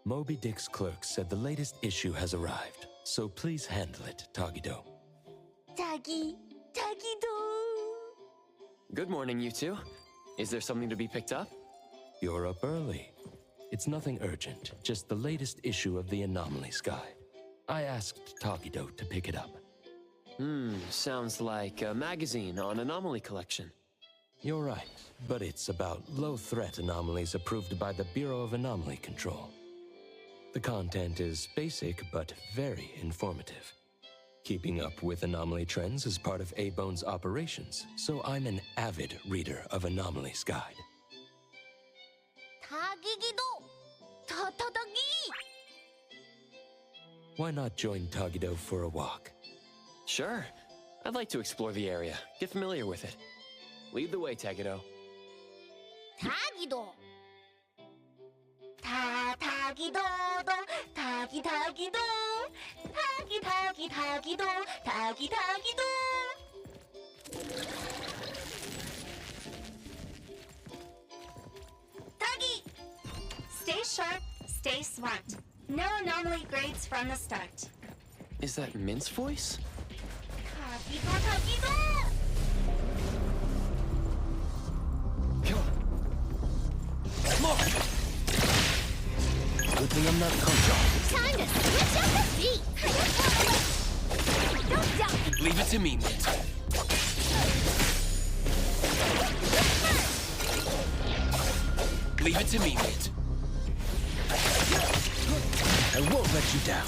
Moby Dick's clerk said the latest issue has arrived, so please handle it, Tagido. Tagido! Good morning, you two. Is there something to be picked up? You're up early. It's nothing urgent, just the latest issue of the Anomalies Guide. I asked Tagido to pick it up. Sounds like a magazine on anomaly collection. You're right, but it's about low-threat anomalies approved by the Bureau of Anomaly Control. The content is basic, but very informative. Keeping up with anomaly trends is part of A-Bone's operations, so I'm an avid reader of Anomalies Guide. Tagido! Tatagi! Why not join Tagido for a walk? Sure. I'd like to explore the area, get familiar with it. Lead the way, Tagido. Tagido! Tagido! Tagido! Tagido! Tagido! Tagi! Stay sharp, stay smart. No anomaly grades from the start. Is that Mint's voice? Tagido! Look! Good thing I'm not conscious. Time to switch up the beat! Don't doubt me! Leave it to me, Mint. Leave it to me, Mint. I won't let you down.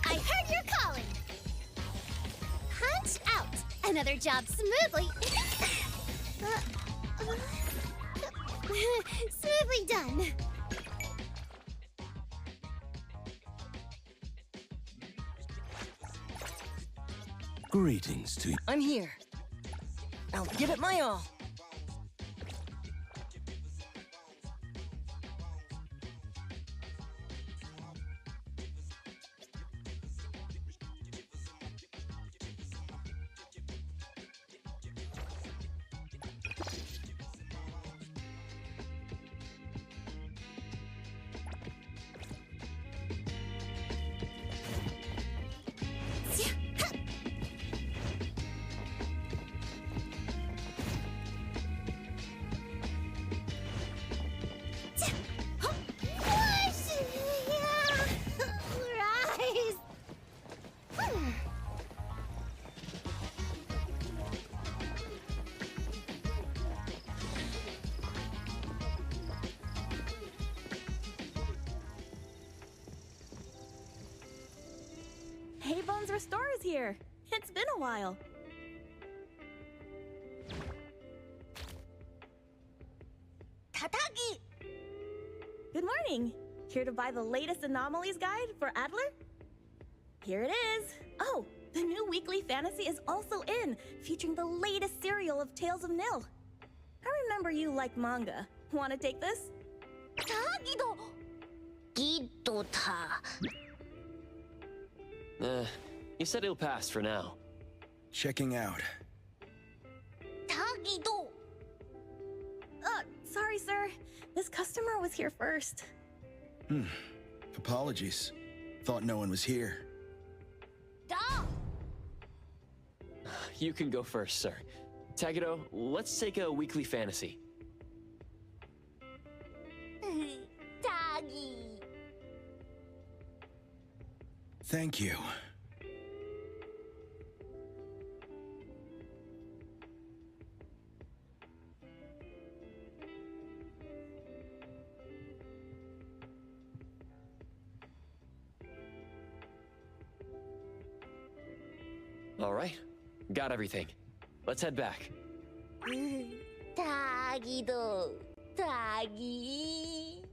I heard you're calling! Punch out! Another job smoothly... smoothly done. Greetings to you. I'm here. I'll give it my all. Hey, Bones Restore is here. It's been a while. Tatagi! Good morning. Here to buy the latest Anomalies Guide for Adler? Here it is. Oh, the new weekly fantasy is also in, featuring the latest serial of Tales of Nil. I remember you like manga. Want to take this? Tagido! Gidota. You said it'll pass for now. Checking out. Tagido! Sorry, sir. This customer was here first. Apologies. Thought no one was here. Da! You can go first, sir. Tagido, let's take a weekly fantasy. Tagi! Thank you. All right. Got everything. Let's head back. Tagido! Tagi!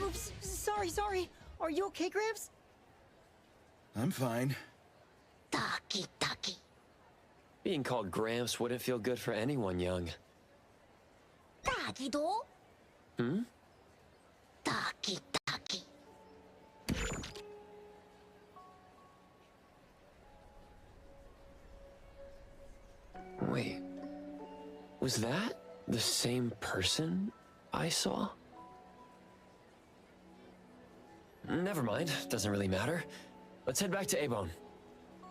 Oops, sorry. Are you okay, Gramps? I'm fine. Taki. Being called Gramps wouldn't feel good for anyone young. Tagido? Hmm? Taki taki. Wait. Was that the same person I saw? Never mind. Doesn't really matter. Let's head back to A-Bone.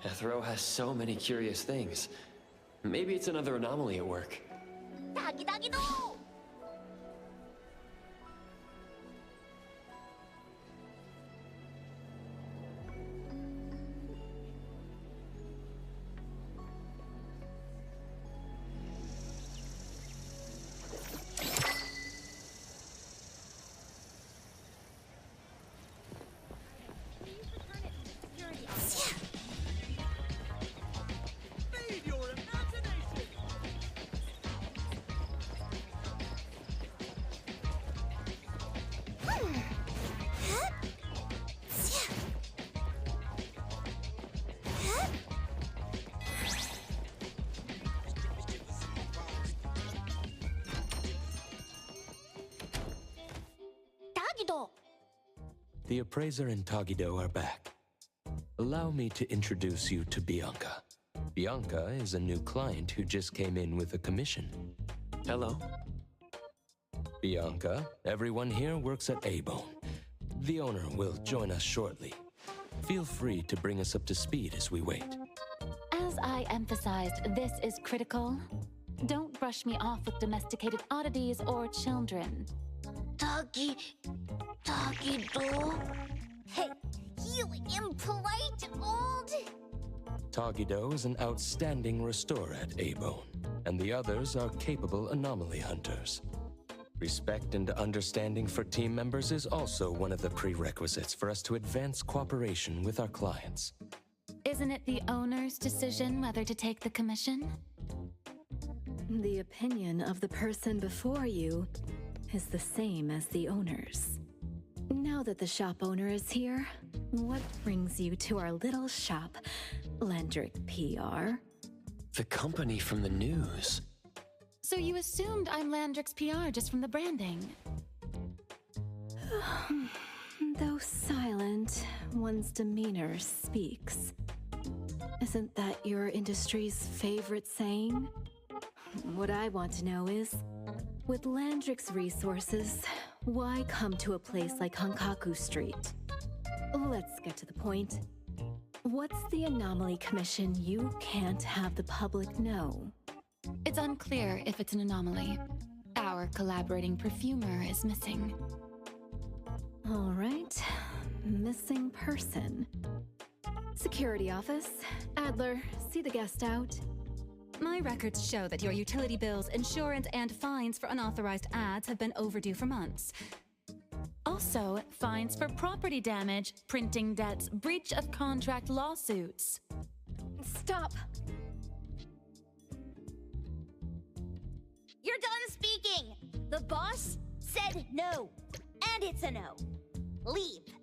Ethro has so many curious things. Maybe it's another anomaly at work. Tagido! Tagido! The appraiser and Tagido are back. Allow me to introduce you to Bianca. Bianca is a new client who just came in with a commission. Hello. Bianca, everyone here works at A-Bone. The owner will join us shortly. Feel free to bring us up to speed as we wait. As I emphasized, this is critical. Don't brush me off with domesticated oddities or children. Tagido? Hey, you impolite old... Tagido is an outstanding restorer at A-Bone, and the others are capable anomaly hunters. Respect and understanding for team members is also one of the prerequisites for us to advance cooperation with our clients. Isn't it the owner's decision whether to take the commission? The opinion of the person before you is the same as the owner's. Now that the shop owner is here, what brings you to our little shop, Landrick PR? The company from the news. So you assumed I'm Landrick's PR just from the branding? Though silent, one's demeanor speaks. Isn't that your industry's favorite saying? What I want to know is, with Landrick's resources, why come to a place like Hankaku Street? Let's get to the point. What's the anomaly commission you can't have the public know? It's unclear if it's an anomaly. Our collaborating perfumer is missing. All right, missing person. Security office. Adler, see the guest out. My records show that your utility bills, insurance, and fines for unauthorized ads have been overdue for months. Also, fines for property damage, printing debts, breach of contract lawsuits. Stop! You're done speaking! The boss said no. And it's a no. Leave.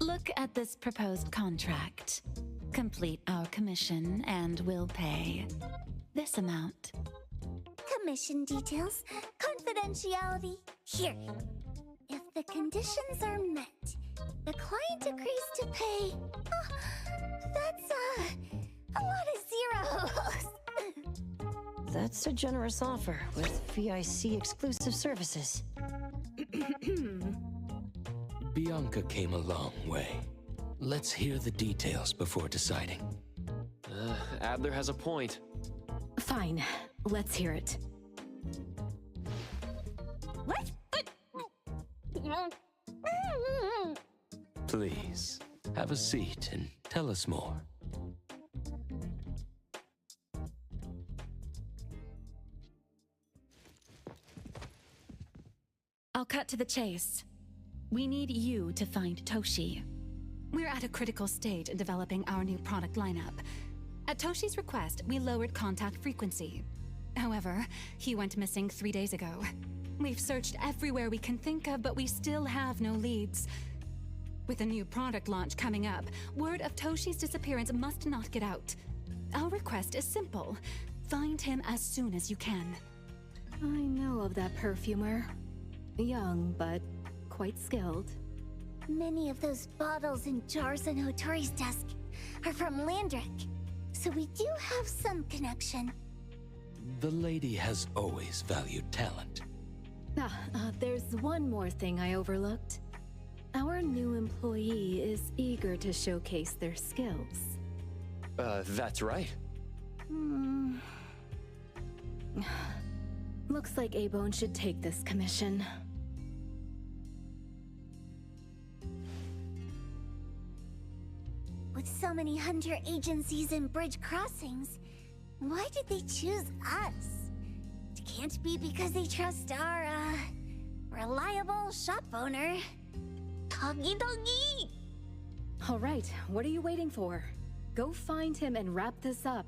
Look at this proposed contract. Complete our commission and we'll pay this amount. Commission details, confidentiality. Here. If the conditions are met, the client agrees to pay. That's a lot of zeros. That's a generous offer with VIC exclusive services. Bianca came a long way. Let's hear the details before deciding. Adler has a point. Fine, let's hear it. What? Please, have a seat and tell us more. I'll cut to the chase. We need you to find Toshi. We're at a critical stage in developing our new product lineup. At Toshi's request, we lowered contact frequency. However, he went missing 3 days ago. We've searched everywhere we can think of, but we still have no leads. With a new product launch coming up, word of Toshi's disappearance must not get out. Our request is simple. Find him as soon as you can. I know of that perfumer. Young, but quite skilled. Many of those bottles and jars on Hotori's desk are from Landrick, so we do have some connection. The lady has always valued talent. There's one more thing I overlooked. Our new employee is eager to showcase their skills. That's right. Looks like A-Bone should take this commission. With so many hunter agencies and bridge crossings, why did they choose us? It can't be because they trust our, reliable shop owner. Doggy doggy! All right, what are you waiting for? Go find him and wrap this up.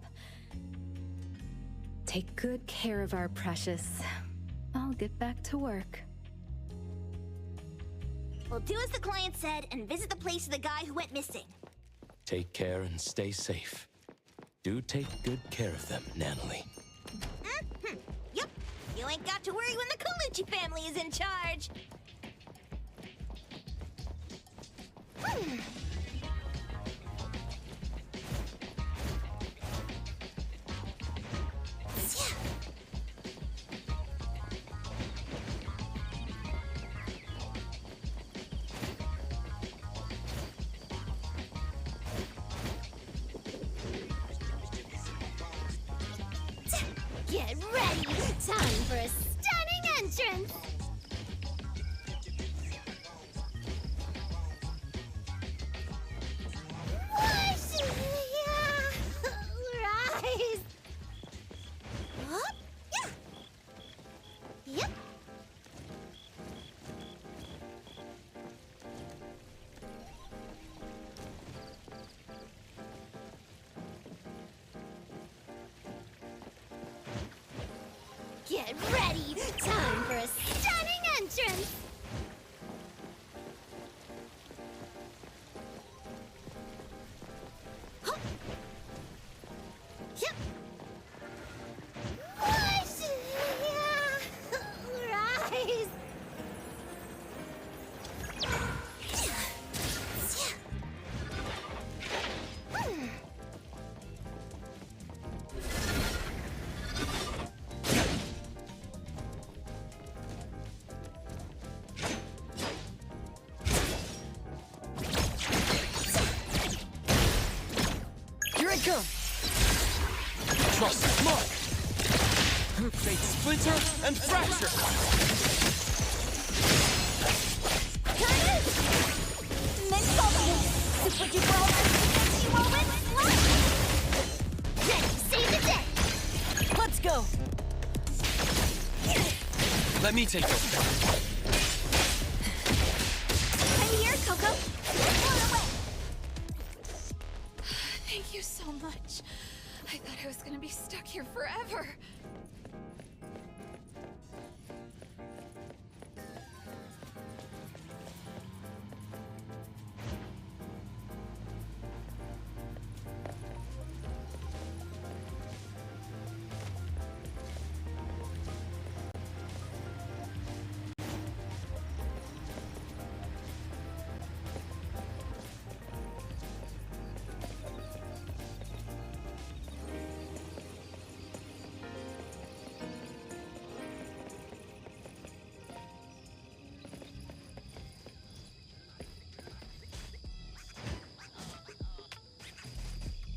Take good care of our precious. I'll get back to work. We'll do as the client said and visit the place of the guy who went missing. Take care and stay safe. Do take good care of them, Natalie. Yep, you ain't got to worry when the Colucci family is in charge. Get ready! Time for a stunning entrance! Whoosh! Yeah! Rise! Up! Yeah! Yep! Get ready! Time for a stunning entrance! Hup. Yep. Whoosh! Yeah! Rise! Here it comes! Trust is mark! Fate splinter and fracture! Super duper emergency moment! Ready, save the day! Let's go! Let me take this. I'm here, Coco! Blow away! Thank you so much. I thought I was gonna be stuck here forever.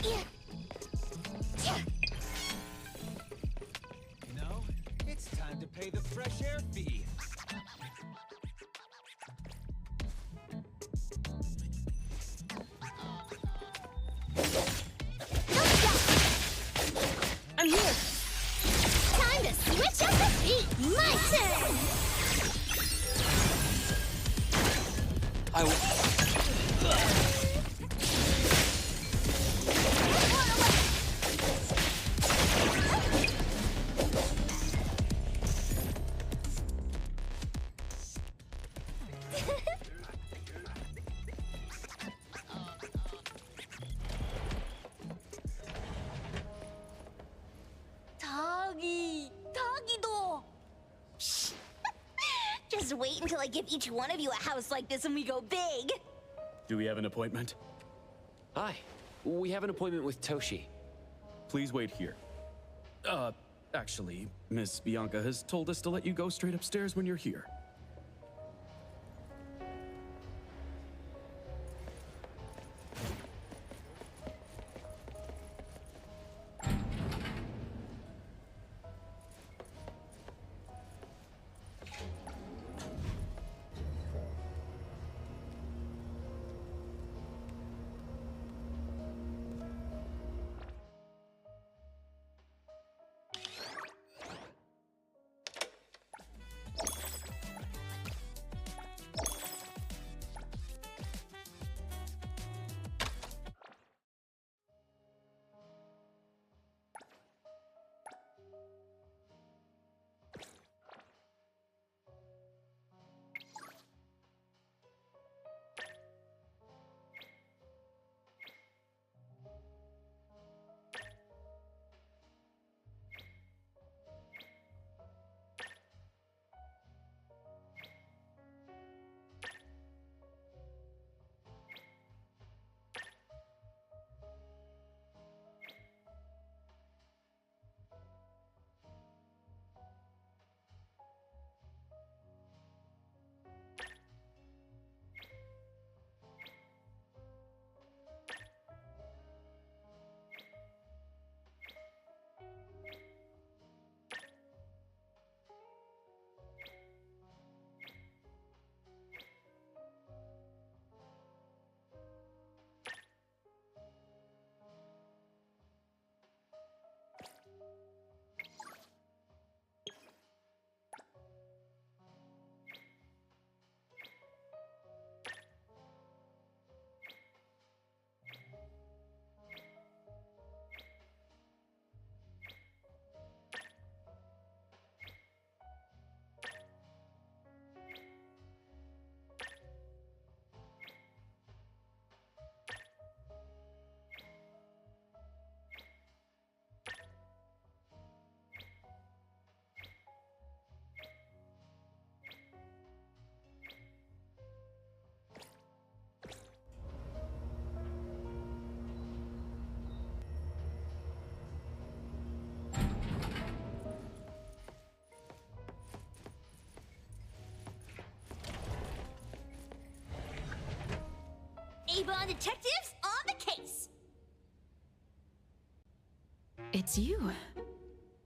You know, it's time to pay the fresh air fee. I'm here! Time to switch up the beat! My turn! I will... Tagido! Shh. Just wait until I give each one of you a house like this and we go big. Do we have an appointment? Hi. We have an appointment with Toshi. Please wait here. Actually, Miss Bianca has told us to let you go straight upstairs when you're here. Avon detectives on the case! It's you.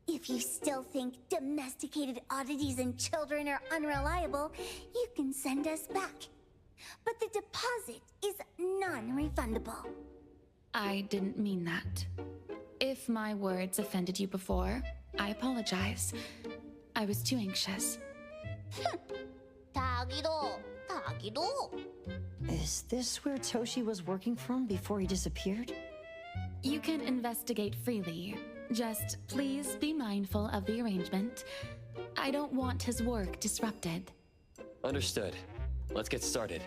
If you still think domesticated oddities and children are unreliable, you can send us back. But the deposit is non-refundable. I didn't mean that. If my words offended you before, I apologize. I was too anxious. Tagido. Is this where Toshi was working from before he disappeared? You can investigate freely. Just please be mindful of the arrangement. I don't want his work disrupted. Understood. Let's get started.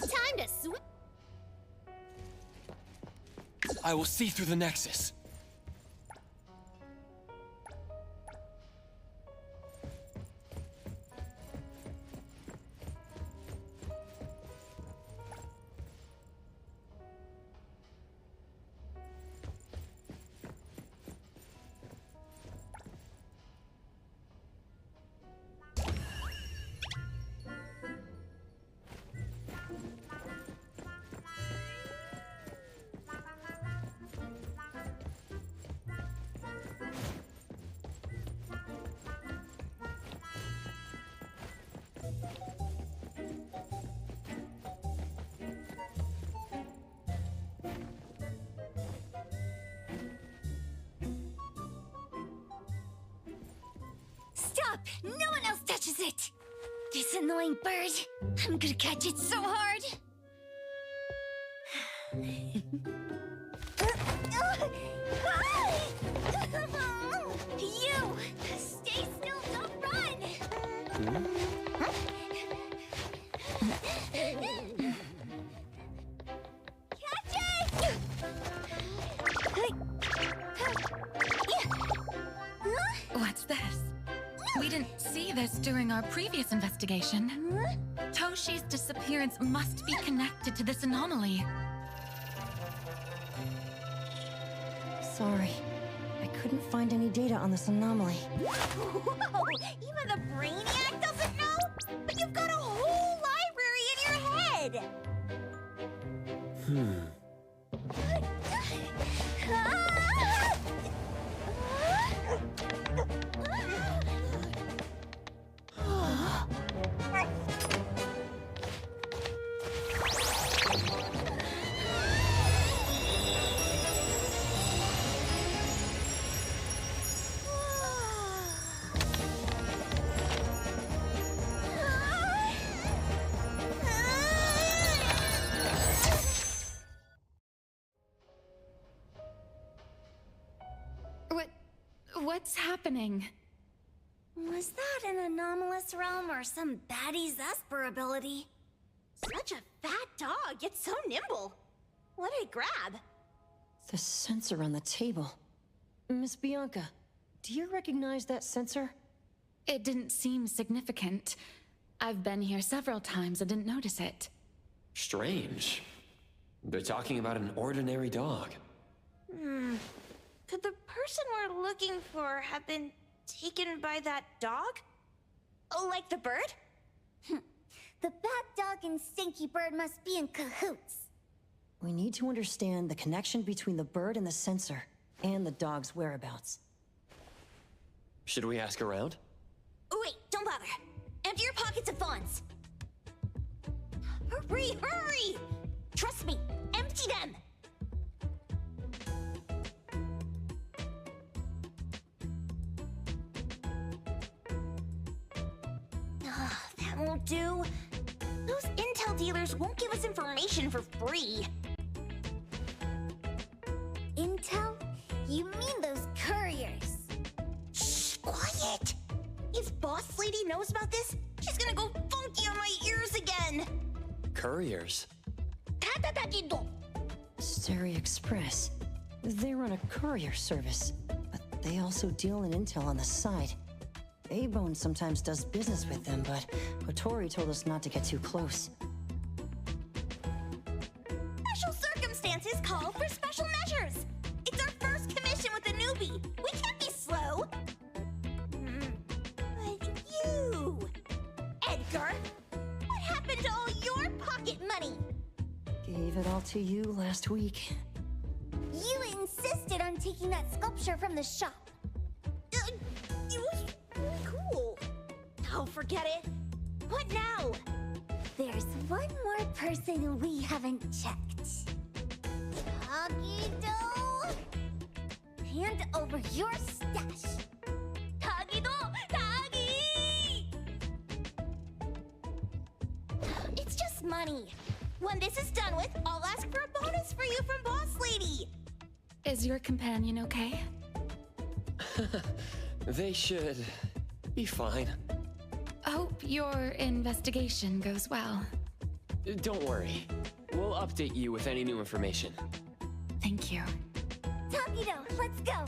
Time to swim. I will see through the Nexus. up! No one else touches it! This annoying bird. I'm gonna catch it so hard. You! Stay still, don't run! Catch it! What's this? We didn't see this during our previous investigation. Toshi's disappearance must be connected to this anomaly. Sorry. I couldn't find any data on this anomaly. Whoa! Even the Brainiac doesn't know? But you've got a whole library in your head! What's happening? Was that an anomalous realm or some baddie's Esper ability? Such a fat dog, yet so nimble. What did it grab? The sensor on the table. Miss Bianca, do you recognize that sensor? It didn't seem significant. I've been here several times and didn't notice it. Strange. They're talking about an ordinary dog. Could the person we're looking for have been taken by that dog? Oh, like the bird? The bad dog and stinky bird must be in cahoots. We need to understand the connection between the bird and the sensor, and the dog's whereabouts. Should we ask around? Oh, wait, don't bother. Empty your pockets of funds. Hurry, hurry! Trust me, empty them! That won't do. Those intel dealers won't give us information for free. Intel? You mean those couriers? Shh, quiet! If Boss Lady knows about this, she's gonna go funky on my ears again! Couriers? Steri Express. They run a courier service, but they also deal in intel on the side. A-Bone sometimes does business with them, but Otori told us not to get too close. Special circumstances call for special measures! It's our first commission with a newbie! We can't be slow! But you... Edgar! What happened to all your pocket money? Gave it all to you last week. You insisted on taking that sculpture from the shop. It was really cool. Oh, forget it. What now? There's one more person we haven't checked. Tagido! Hand over your stash. Tagido! Tagi! It's just money. When this is done with, I'll ask for a bonus for you from Boss Lady. Is your companion okay? They should be fine. Hope your investigation goes well. Don't worry. We'll update you with any new information. Thank you. Tagido, let's go.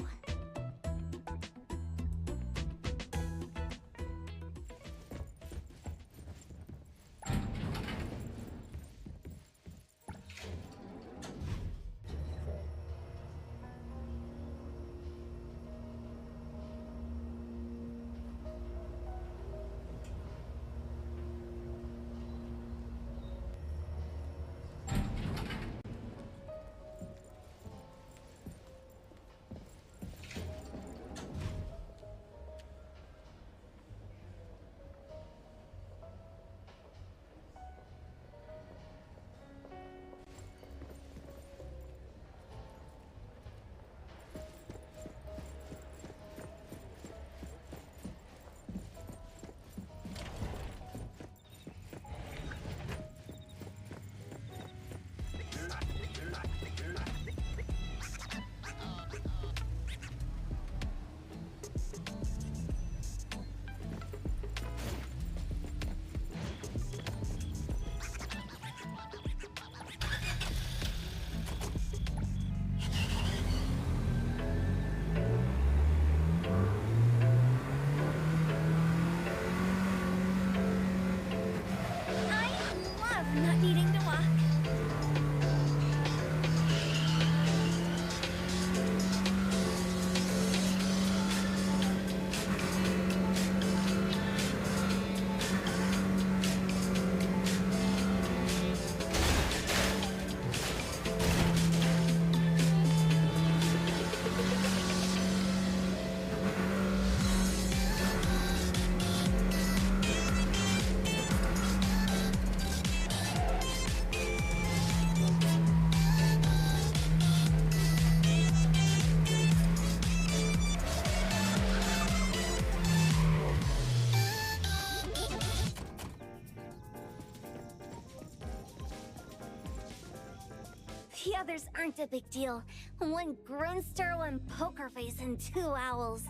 The others aren't a big deal. One Grunster, one Poker Face, and 2 owls.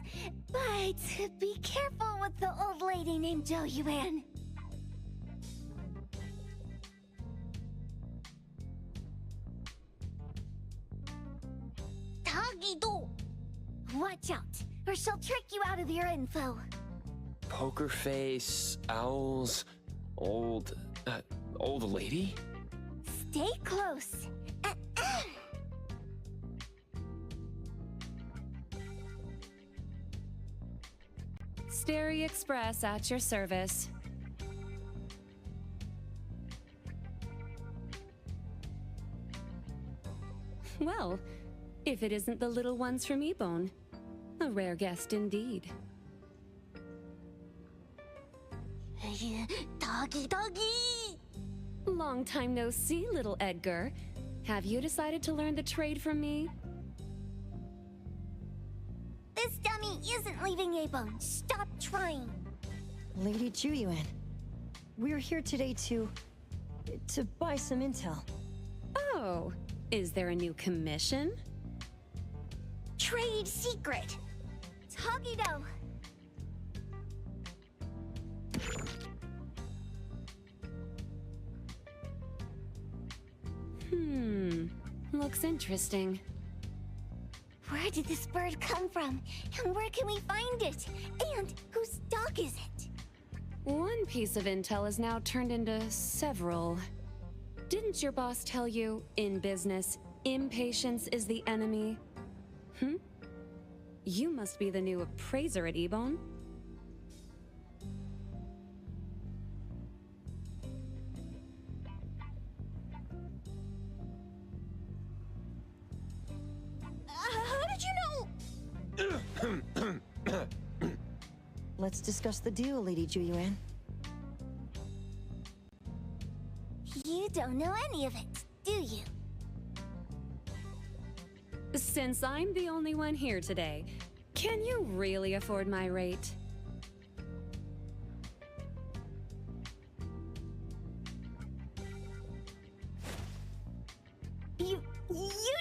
But be careful with the old lady named Jo-Yuan. Tagido! Watch out, or she'll trick you out of your info. Poker face, owls, old lady? Stay close. Starry Express at your service. Well, if it isn't the little ones from Ebone. A rare guest indeed. Doggy! Long time no see, little Edgar. Have you decided to learn the trade from me? This dummy isn't leaving Ebone. Stop trying. Lady Jo-Yuan, we're here today to buy some intel. Oh, is there a new commission? Trade secret. Tagido. Looks interesting. Where did this bird come from? And where can we find it? And whose dog is it? One piece of intel is now turned into several. Didn't your boss tell you, in business, impatience is the enemy? You must be the new appraiser at Ebone. How did you know? Let's discuss the deal, Lady Jo-Yuan. You don't know any of it, do you? Since I'm the only one here today, can you really afford my rate? You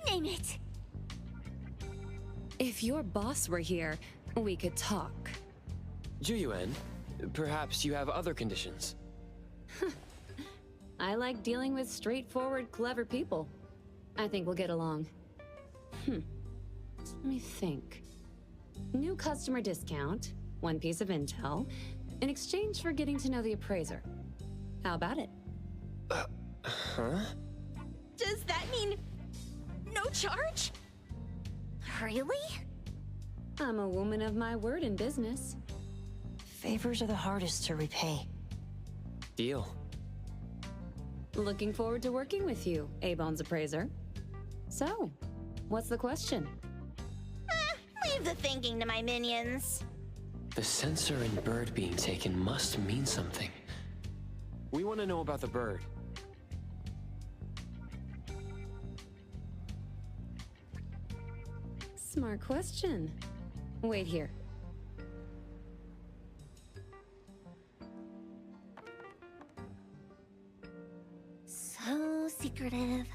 name it. If your boss were here, we could talk. Jo-Yuan, perhaps you have other conditions. I like dealing with straightforward, clever people. I think we'll get along. Let me think. New customer discount, one piece of intel, in exchange for getting to know the appraiser. How about it? Does that mean no charge? Really? I'm a woman of my word in business. Favors are the hardest to repay. Deal. Looking forward to working with you, Ebone's appraiser. So, what's the question? Leave the thinking to my minions. The sensor and bird being taken must mean something. We want to know about the bird. Smart question. Wait here. So secretive.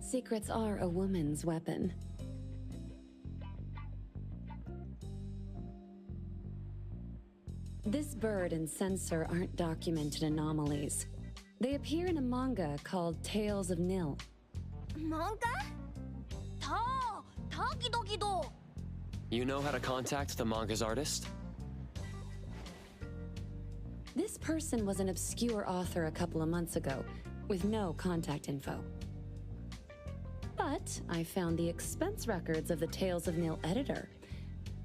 Secrets are a woman's weapon. This bird and sensor aren't documented anomalies. They appear in a manga called Tales of Nil. Manga? Tagidogido. You know how to contact the manga's artist? This person was an obscure author a couple of months ago, with no contact info. But I found the expense records of the Tales of Nil editor.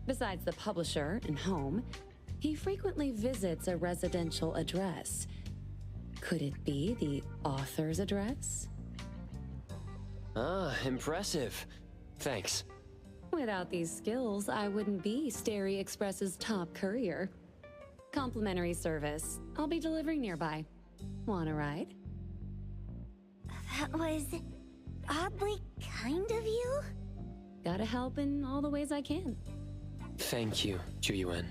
Besides the publisher and home, he frequently visits a residential address. Could it be the author's address? Ah, impressive. Thanks. Without these skills, I wouldn't be Starry Express's top courier. Complimentary service. I'll be delivering nearby. Want a ride? That was oddly kind of you. Gotta help in all the ways I can. Thank you, Jo-Yuan.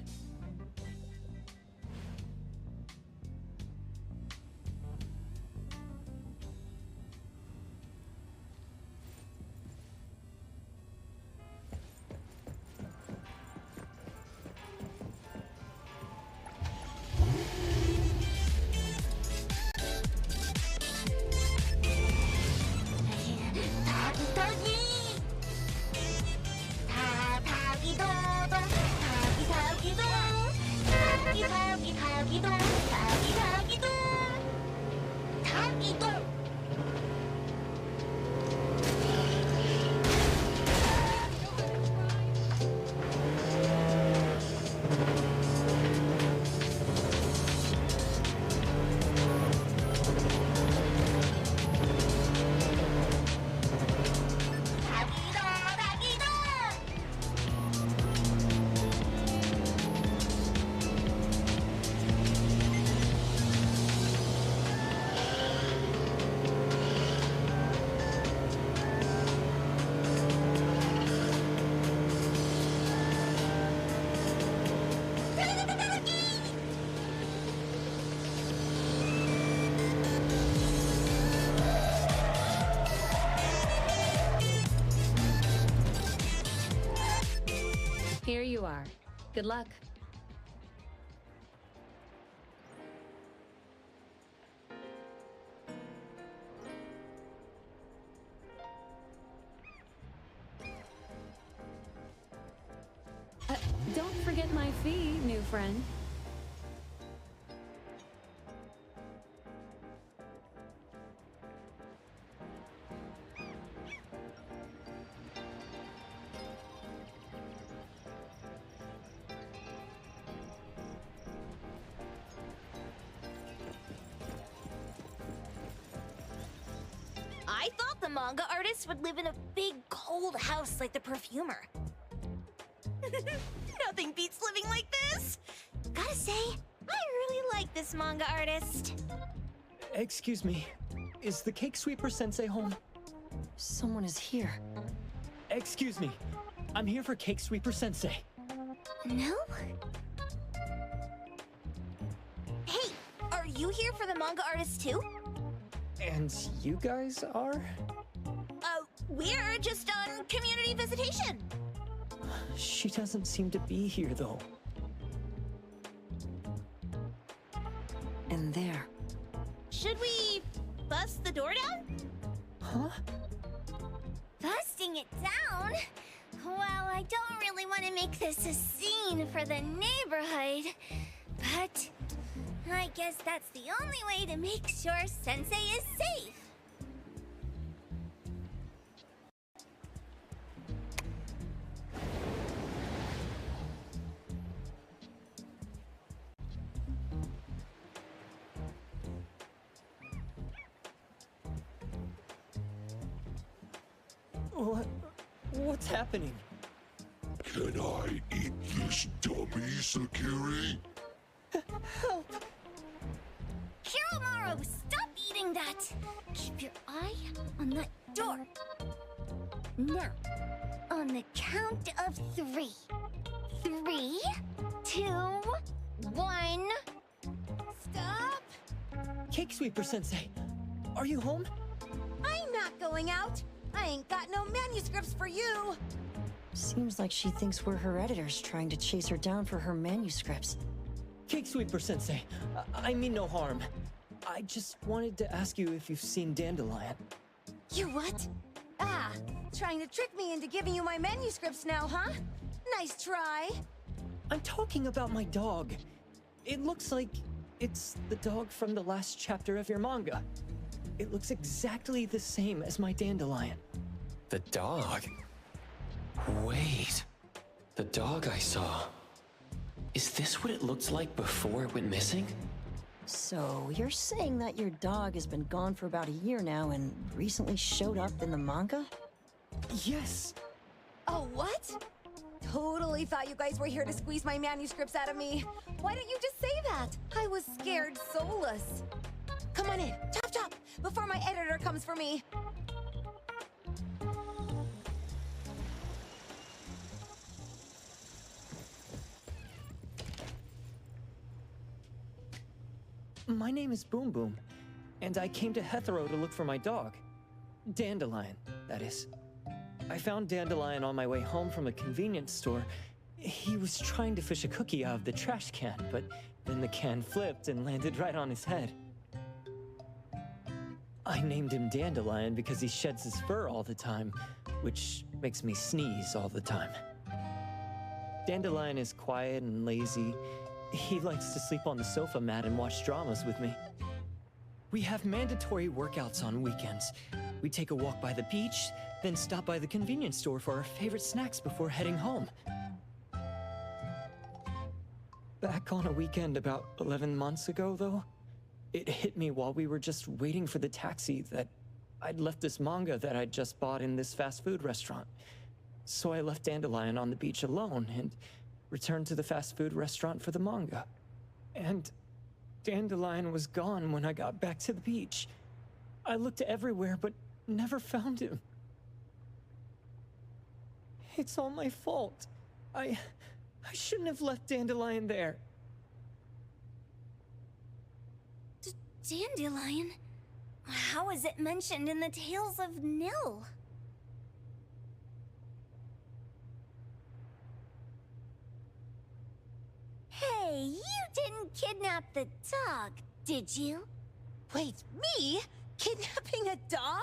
Here you are. Good luck. Don't forget my fee, new friend. I thought the manga artist would live in a big, cold house like the perfumer. Nothing beats living like this! Gotta say, I really like this manga artist. Excuse me, is the Cake Sweeper Sensei home? Someone is here. Excuse me, I'm here for Cake Sweeper Sensei. No? Hey, are you here for the manga artist too? And you guys are? We're just on community visitation. She doesn't seem to be here, though. And there. Should we bust the door down? Huh? Busting it down? Well, I don't really want to make this a scene for the neighborhood, but I guess that's the only way to make sure Sensei is safe. What's happening? Can I eat this dummy, Sakiri? Help! Hiromaru, stop eating that! Keep your eye on that door. Now, on the count of 3. 3, 2, 1... Stop! Cake Sweeper Sensei, are you home? I'm not going out. I ain't got no manuscripts for you. Seems like she thinks we're her editors trying to chase her down for her manuscripts. Cake Sweeper Sensei, I mean no harm. I just wanted to ask you if you've seen Dandelion. You what? Ah, trying to trick me into giving you my manuscripts now, huh? Nice try. I'm talking about my dog. It looks like it's the dog from the last chapter of your manga. It looks exactly the same as my Dandelion. The dog? Wait. The dog I saw. Is this what it looked like before it went missing? So, you're saying that your dog has been gone for about a year now and recently showed up in the manga? Yes. Oh, what? Totally thought you guys were here to squeeze my manuscripts out of me. Why didn't you just say that? I was scared soulless. Come on in, chop chop, before my editor comes for me. My name is Boom Boom, and I came to Hethero to look for my dog. Dandelion, that is. I found Dandelion on my way home from a convenience store. He was trying to fish a cookie out of the trash can, but then the can flipped and landed right on his head. I named him Dandelion because he sheds his fur all the time, which makes me sneeze all the time. Dandelion is quiet and lazy. He likes to sleep on the sofa mat and watch dramas with me. We have mandatory workouts on weekends. We take a walk by the beach, then stop by the convenience store for our favorite snacks before heading home. Back on a weekend about 11 months ago, though, it hit me while we were just waiting for the taxi that I'd left this manga that I'd just bought in this fast food restaurant. So I left Dandelion on the beach alone and returned to the fast food restaurant for the manga. And Dandelion was gone when I got back to the beach. I looked everywhere but never found him. It's all my fault. I shouldn't have left Dandelion there. Dandelion? How is it mentioned in the Tales of Nil? Hey, you didn't kidnap the dog, did you? Wait, me? Kidnapping a dog?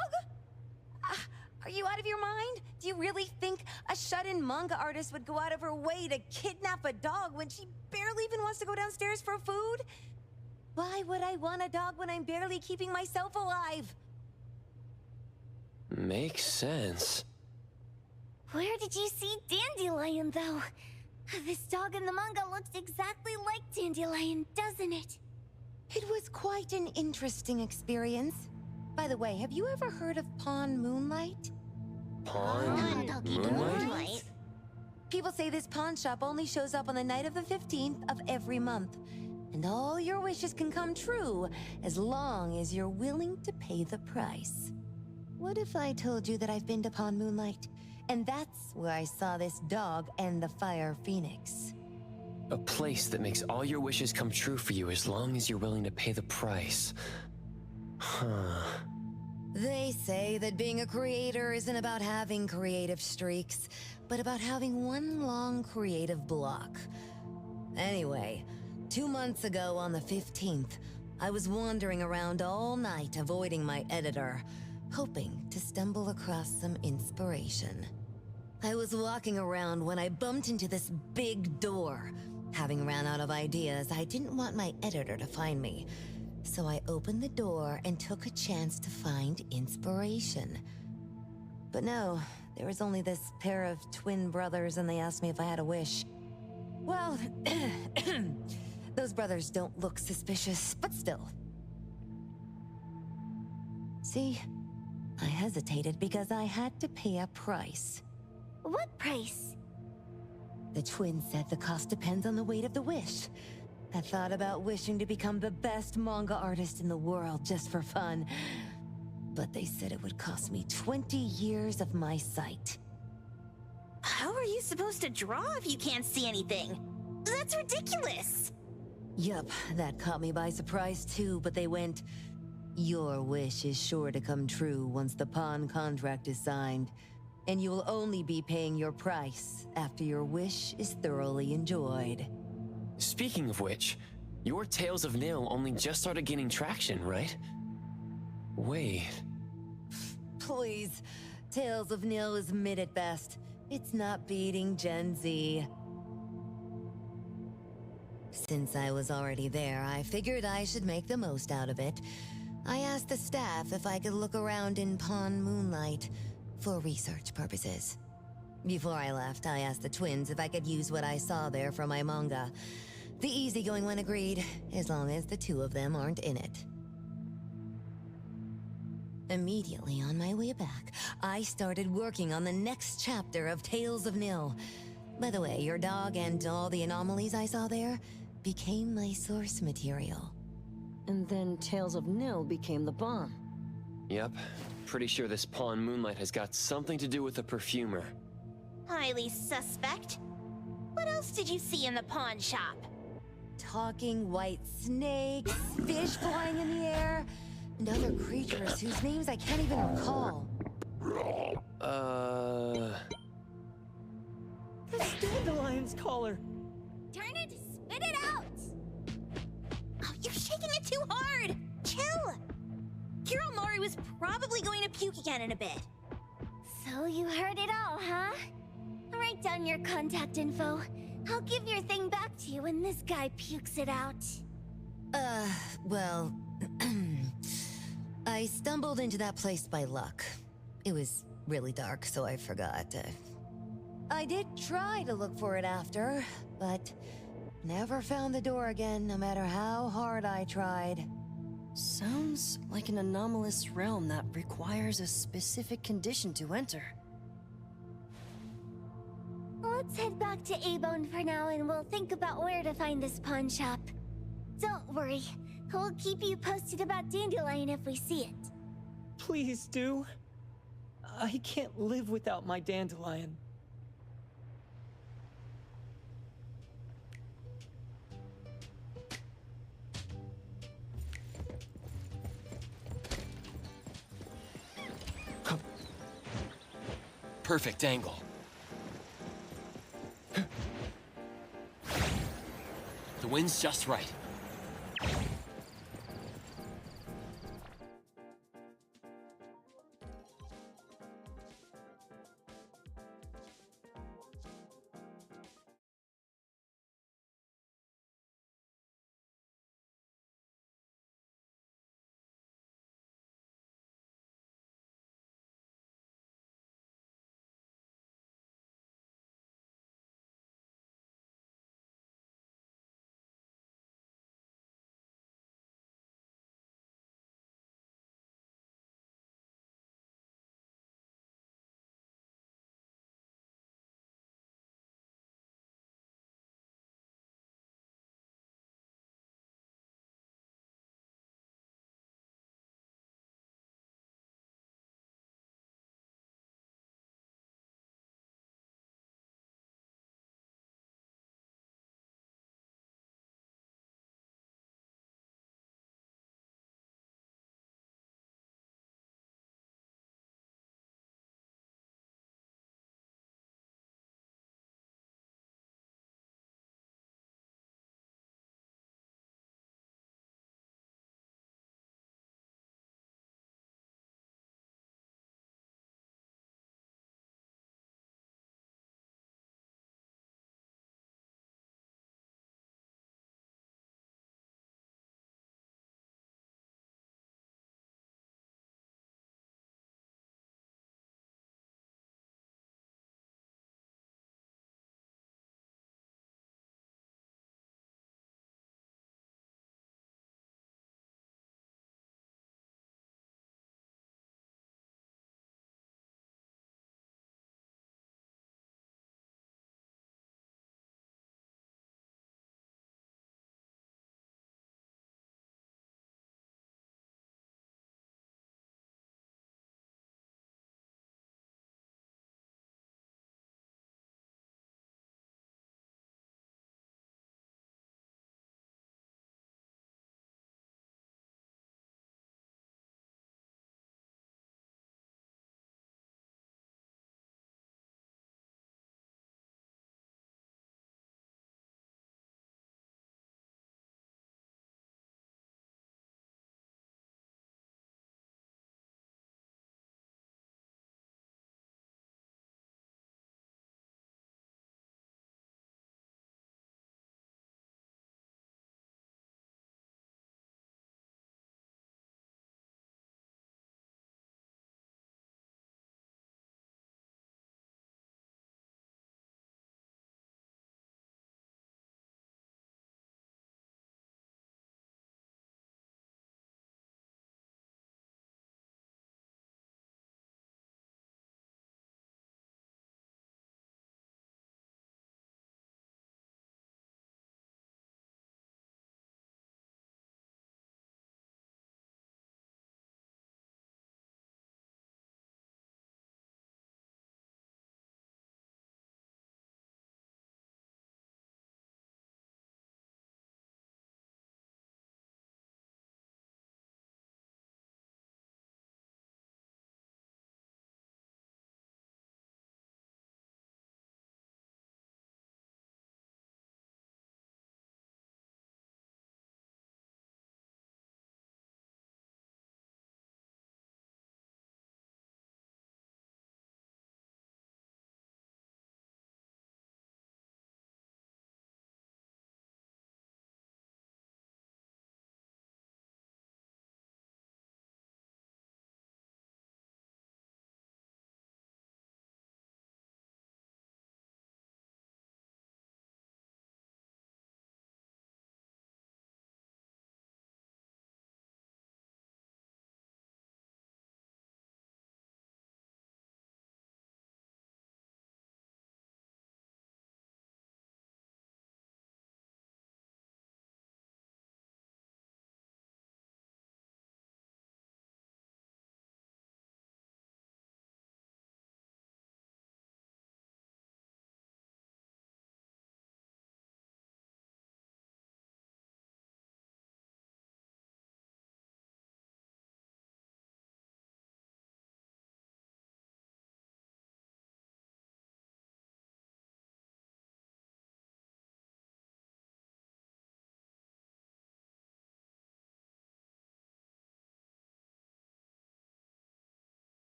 Are you out of your mind? Do you really think a shut-in manga artist would go out of her way to kidnap a dog when she barely even wants to go downstairs for food? Why would I want a dog when I'm barely keeping myself alive? Makes sense. Where did you see Dandelion, though? This dog in the manga looks exactly like Dandelion, doesn't it? It was quite an interesting experience. By the way, have you ever heard of Pawn Moonlight? Pawn Moonlight? People say this pawn shop only shows up on the night of the 15th of every month. And all your wishes can come true as long as you're willing to pay the price. What if I told you that I've been to Pawn Moonlight? And that's where I saw this dog and the Fire Phoenix. A place that makes all your wishes come true for you as long as you're willing to pay the price. Huh. They say that being a creator isn't about having creative streaks, but about having one long creative block. Anyway, 2 months ago on the 15th, I was wandering around all night avoiding my editor, hoping to stumble across some inspiration. I was walking around when I bumped into this big door. Having ran out of ideas, I didn't want my editor to find me. So I opened the door and took a chance to find inspiration. But no, there was only this pair of twin brothers and they asked me if I had a wish. Well, those brothers don't look suspicious, but still. See, I hesitated because I had to pay a price. What price? The twins said the cost depends on the weight of the wish. I thought about wishing to become the best manga artist in the world just for fun. But they said it would cost me 20 years of my sight. How are you supposed to draw if you can't see anything? That's ridiculous! Yup, that caught me by surprise too, but they went, "Your wish is sure to come true once the pawn contract is signed, and you will only be paying your price after your wish is thoroughly enjoyed." Speaking of which, your Tales of Nil only just started gaining traction, right? Wait. Please, Tales of Nil is mid at best. It's not beating Gen Z. Since I was already there, I figured I should make the most out of it. I asked the staff if I could look around in Pawn Moonlight for research purposes. Before I left, I asked the twins if I could use what I saw there for my manga. The easygoing one agreed, as long as the two of them aren't in it. Immediately on my way back, I started working on the next chapter of Tales of Nil. By the way, your dog and all the anomalies I saw there became my source material. And then Tales of Nil became the bomb. Yep. Pretty sure this Pawn Moonlight has got something to do with the perfumer. Highly suspect. What else did you see in the pawn shop? Talking white snakes, fish flying in the air, and other creatures whose names I can't even recall. That's Dandelion's collar! Turn it! Spit it out! Oh, you're shaking it too hard! Chill! Kiromori was probably going to puke again in a bit. So you heard it all, huh? Write down your contact info. I'll give your thing back to you when this guy pukes it out. Well... I stumbled into that place by luck. It was really dark, so I forgot. I did try to look for it after, but never found the door again, no matter how hard I tried. Sounds like an anomalous realm that requires a specific condition to enter. Let's head back to A-Bone for now and we'll think about where to find this pawn shop. Don't worry, we'll keep you posted about Dandelion if we see it. Please do. I can't live without my Dandelion. Perfect angle. The wind's just right.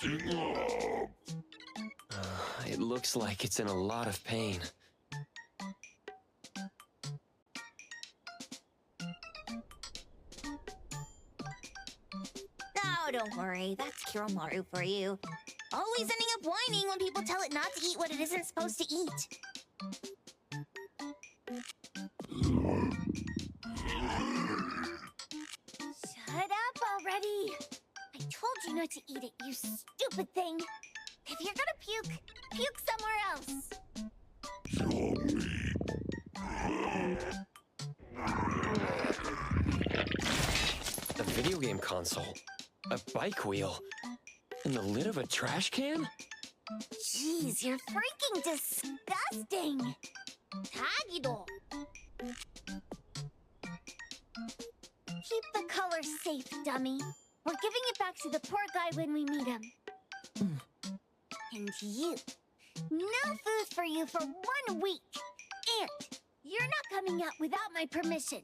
acting up. It looks like it's in a lot of pain. Oh, don't worry. That's Kiromaru for you. Always ending up whining when people tell it not to eat what it isn't supposed to eat. Shut up already. I told you not to eat it, you stupid thing. If you're gonna puke, puke somewhere else. A video game console, a bike wheel, and the lid of a trash can? Jeez, you're freaking disgusting. Tagido. Keep the colors safe, dummy. We're giving it back to the poor guy when we meet him. And you. No food for you for 1 week. And you're not coming out without my permission.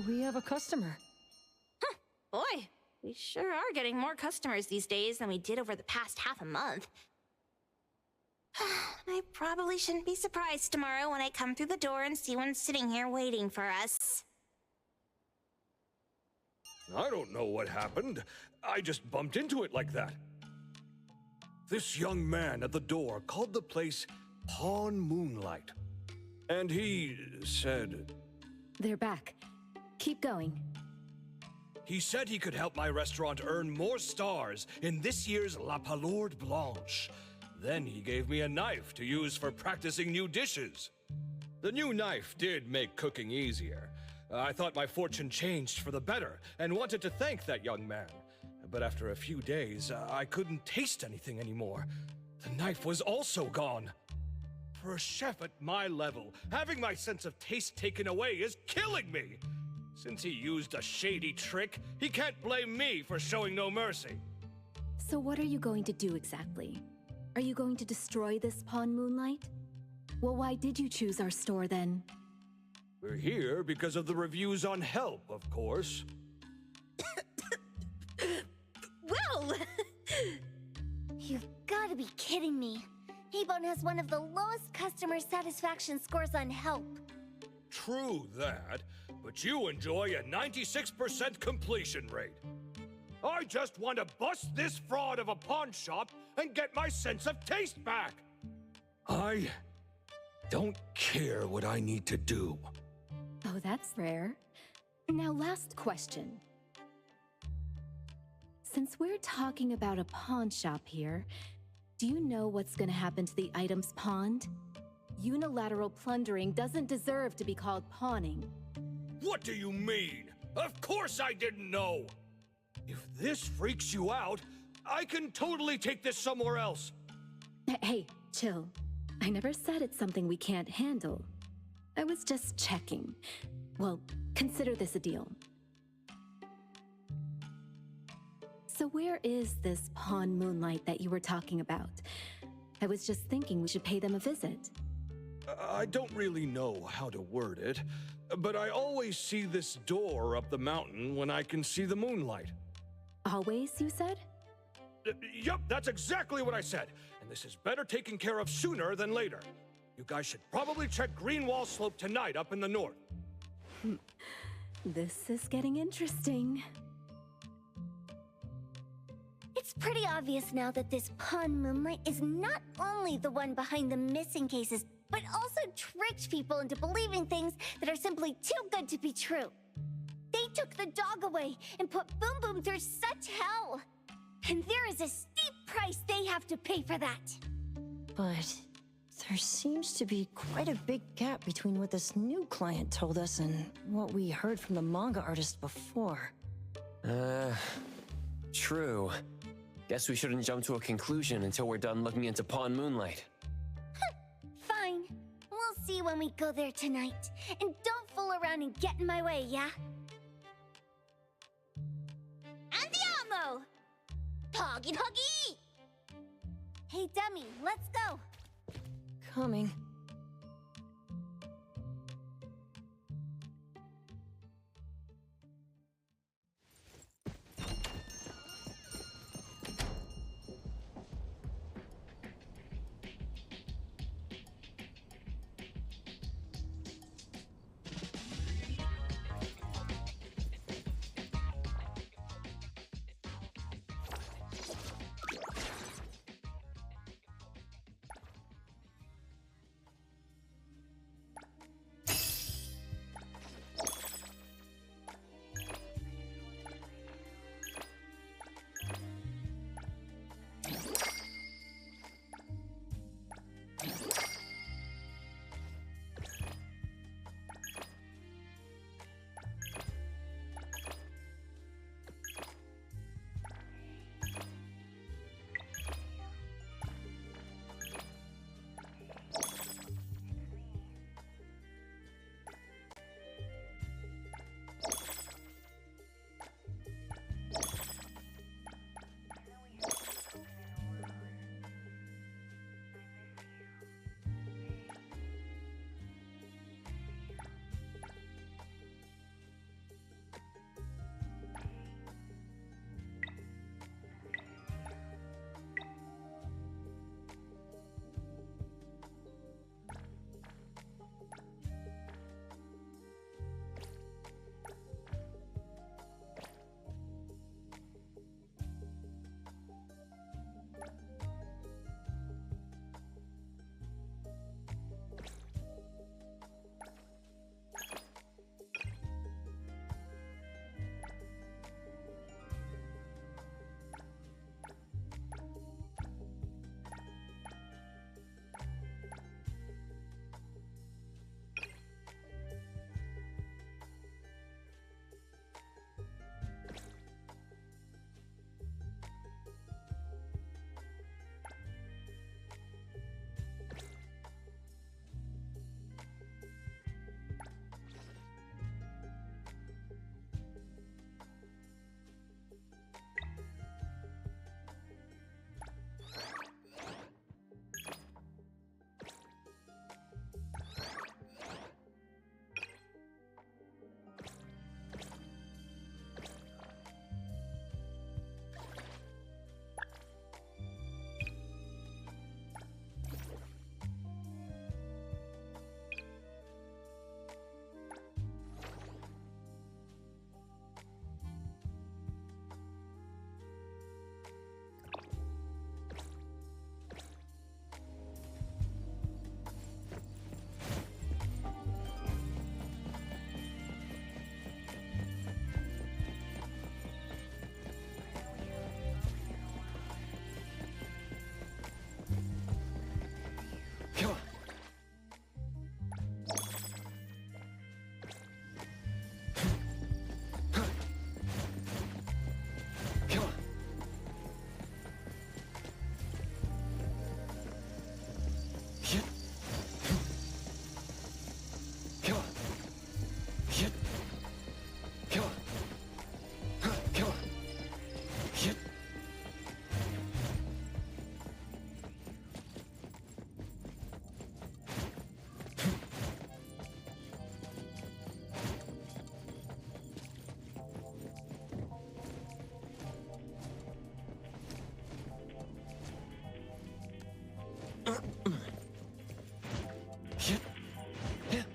We have a customer. Huh, boy, we sure are getting more customers these days than we did over the past half a month. I probably shouldn't be surprised tomorrow when I come through the door and see one sitting here waiting for us. I don't know what happened. I just bumped into it like that. This young man at the door called the place Pawn Moonlight. And he said... They're back. Keep going. He said he could help my restaurant earn more stars in this year's La Palourde Blanche. Then he gave me a knife to use for practicing new dishes. The new knife did make cooking easier. I thought my fortune changed for the better and wanted to thank that young man. But after a few days, I couldn't taste anything anymore. The knife was also gone. For a chef at my level, having my sense of taste taken away is killing me. Since he used a shady trick, he can't blame me for showing no mercy. So what are you going to do exactly? Are you going to destroy this Pawn Moonlight? Well, why did you choose our store then? We're here because of the reviews on Help, of course. Well! You've got to be kidding me. Ebon has one of the lowest customer satisfaction scores on Help. True that, but you enjoy a 96% completion rate. I just want to bust this fraud of a pawn shop and get my sense of taste back. I don't care what I need to do. Oh, that's rare. Now, last question. Since we're talking about a pawn shop here, do you know what's gonna happen to the items pawned? Unilateral plundering doesn't deserve to be called pawning. What do you mean? Of course I didn't know! If this freaks you out, I can totally take this somewhere else. Hey, chill. I never said it's something we can't handle. I was just checking. Well, consider this a deal. So where is this Pawn Moonlight that you were talking about? I was just thinking we should pay them a visit. I don't really know how to word it, but I always see this door up the mountain when I can see the moonlight. Always, you said? Yup, that's exactly what I said. And this is better taken care of sooner than later. You guys should probably check Greenwall Slope tonight up in the north. This is getting interesting. It's pretty obvious now that this Pawn Moonlight is not only the one behind the missing cases, but also tricked people into believing things that are simply too good to be true. They took the dog away and put Boom Boom through such hell. And there is a steep price they have to pay for that. But there seems to be quite a big gap between what this new client told us and what we heard from the manga artist before. True. Guess we shouldn't jump to a conclusion until we're done looking into Pawn Moonlight. Fine. We'll see when we go there tonight. And don't fool around and get in my way, yeah? Andiamo! Toggy Toggy! Hey, dummy, let's go. coming.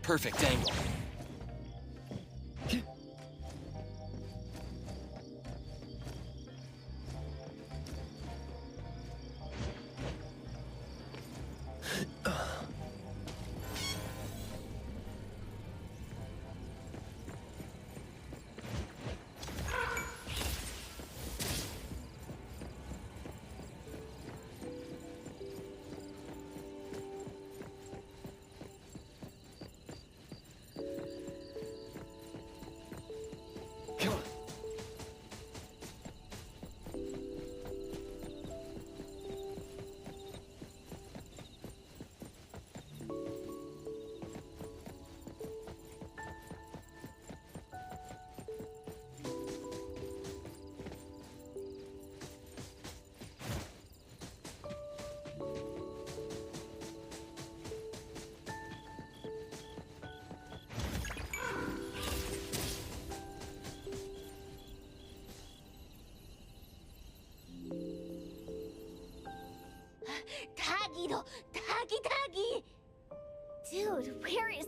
Perfect angle.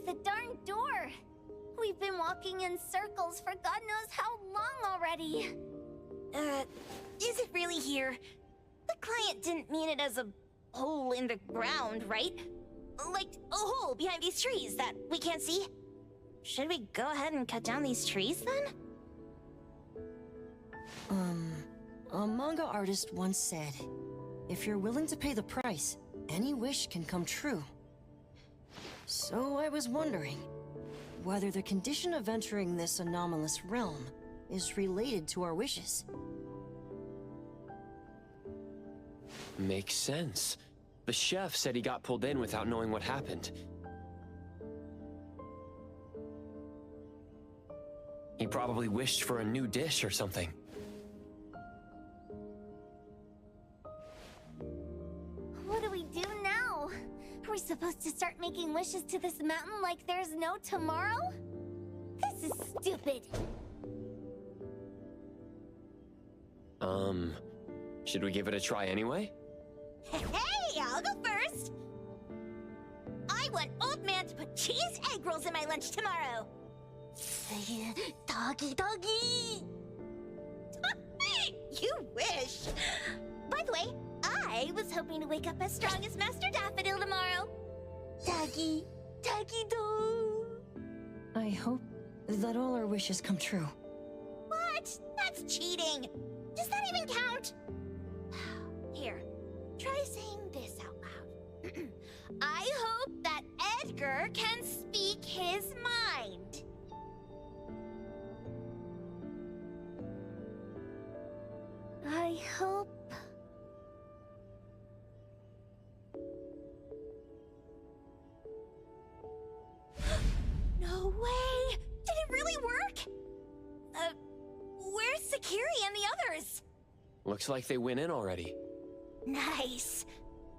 the darn door? We've been walking in circles for God knows how long already. Is it really here? The client didn't mean it as a hole in the ground, right? Like a hole behind these trees that we can't see? Should we go ahead and cut down these trees then? A manga artist once said, if you're willing to pay the price, any wish can come true. So I was wondering whether the condition of entering this anomalous realm is related to our wishes. Makes sense. The chef said he got pulled in without knowing what happened. He probably wished for a new dish or something. What do we do now? Are we supposed to start making wishes to this mountain like there's no tomorrow? This is stupid. Should we give it a try anyway? Hey, I'll go first! I want Old Man to put cheese egg rolls in my lunch tomorrow! Doggy, doggy! You wish! By the way, I was hoping to wake up as strong as Master Daffodil tomorrow. Doggy, doggy do. I hope that all our wishes come true. What? That's cheating! Does that even count? Here, try saying this out loud. I hope that Edgar can speak his mind. I hope... No way! Did it really work? Where's Sakiri and the others? Looks like they went in already. Nice.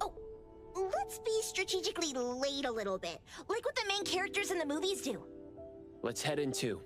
Oh, let's be strategically late a little bit, like what the main characters in the movies do. Let's head in too.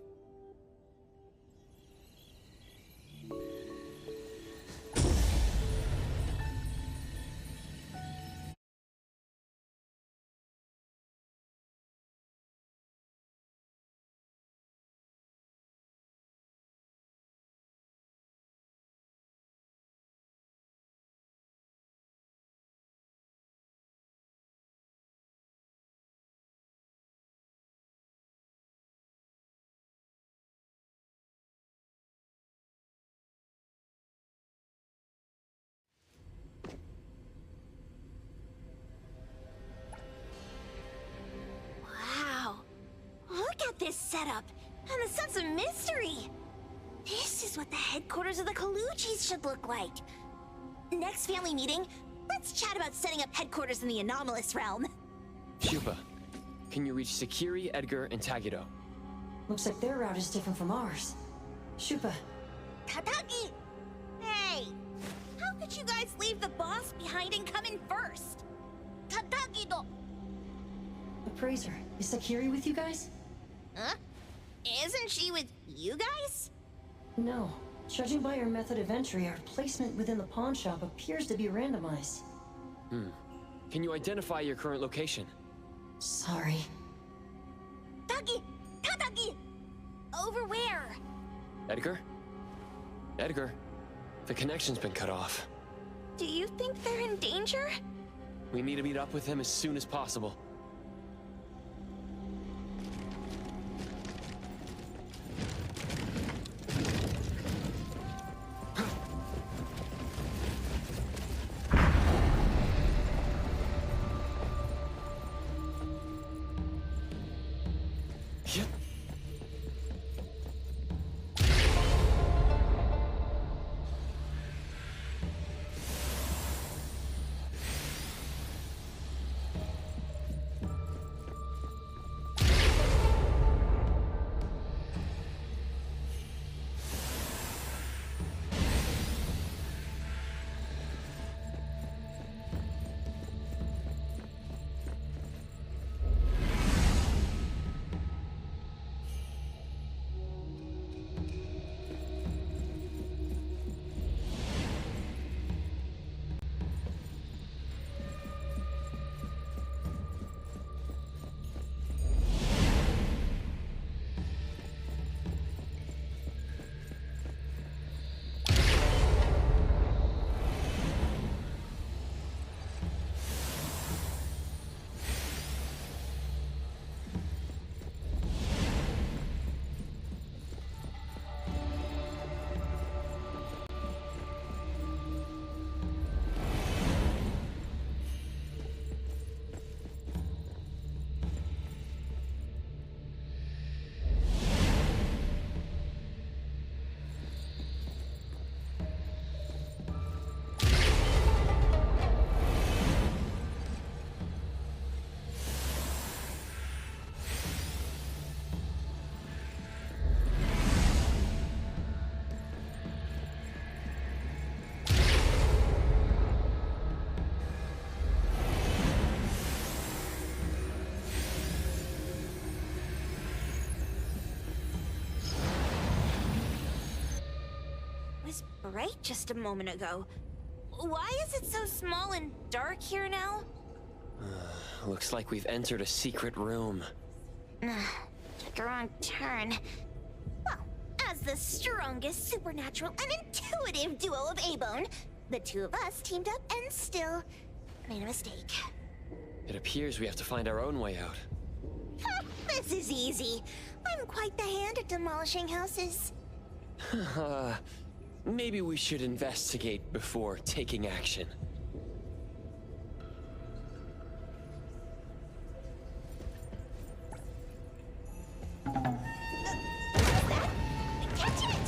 Wow. Look at this setup, and the sense of mystery. This is what the headquarters of the Colucci's should look like. Next family meeting, let's chat about setting up headquarters in the anomalous realm. Shupa, can you reach Sakiri, Edgar, and Tagido? Looks like their route is different from ours. Shupa. Tatagi! Hey! How could you guys leave the boss behind and come in first? Tatagi-do! Appraiser, is Sakiri with you guys? Huh? Isn't she with you guys? No. Judging by our method of entry, our placement within the pawn shop appears to be randomized. Can you identify your current location? Sorry. Tagi! Tatagi! Over where? Edgar? Edgar, the connection's been cut off. Do you think they're in danger? We need to meet up with him as soon as possible. was bright just a moment ago. Why is it so small and dark here now? Looks like we've entered a secret room. Took a wrong turn. Well, as the strongest supernatural and intuitive duo of A-Bone, the two of us teamed up and still made a mistake. It appears we have to find our own way out. This is easy. I'm quite the hand at demolishing houses. Maybe we should investigate before taking action. Catch it!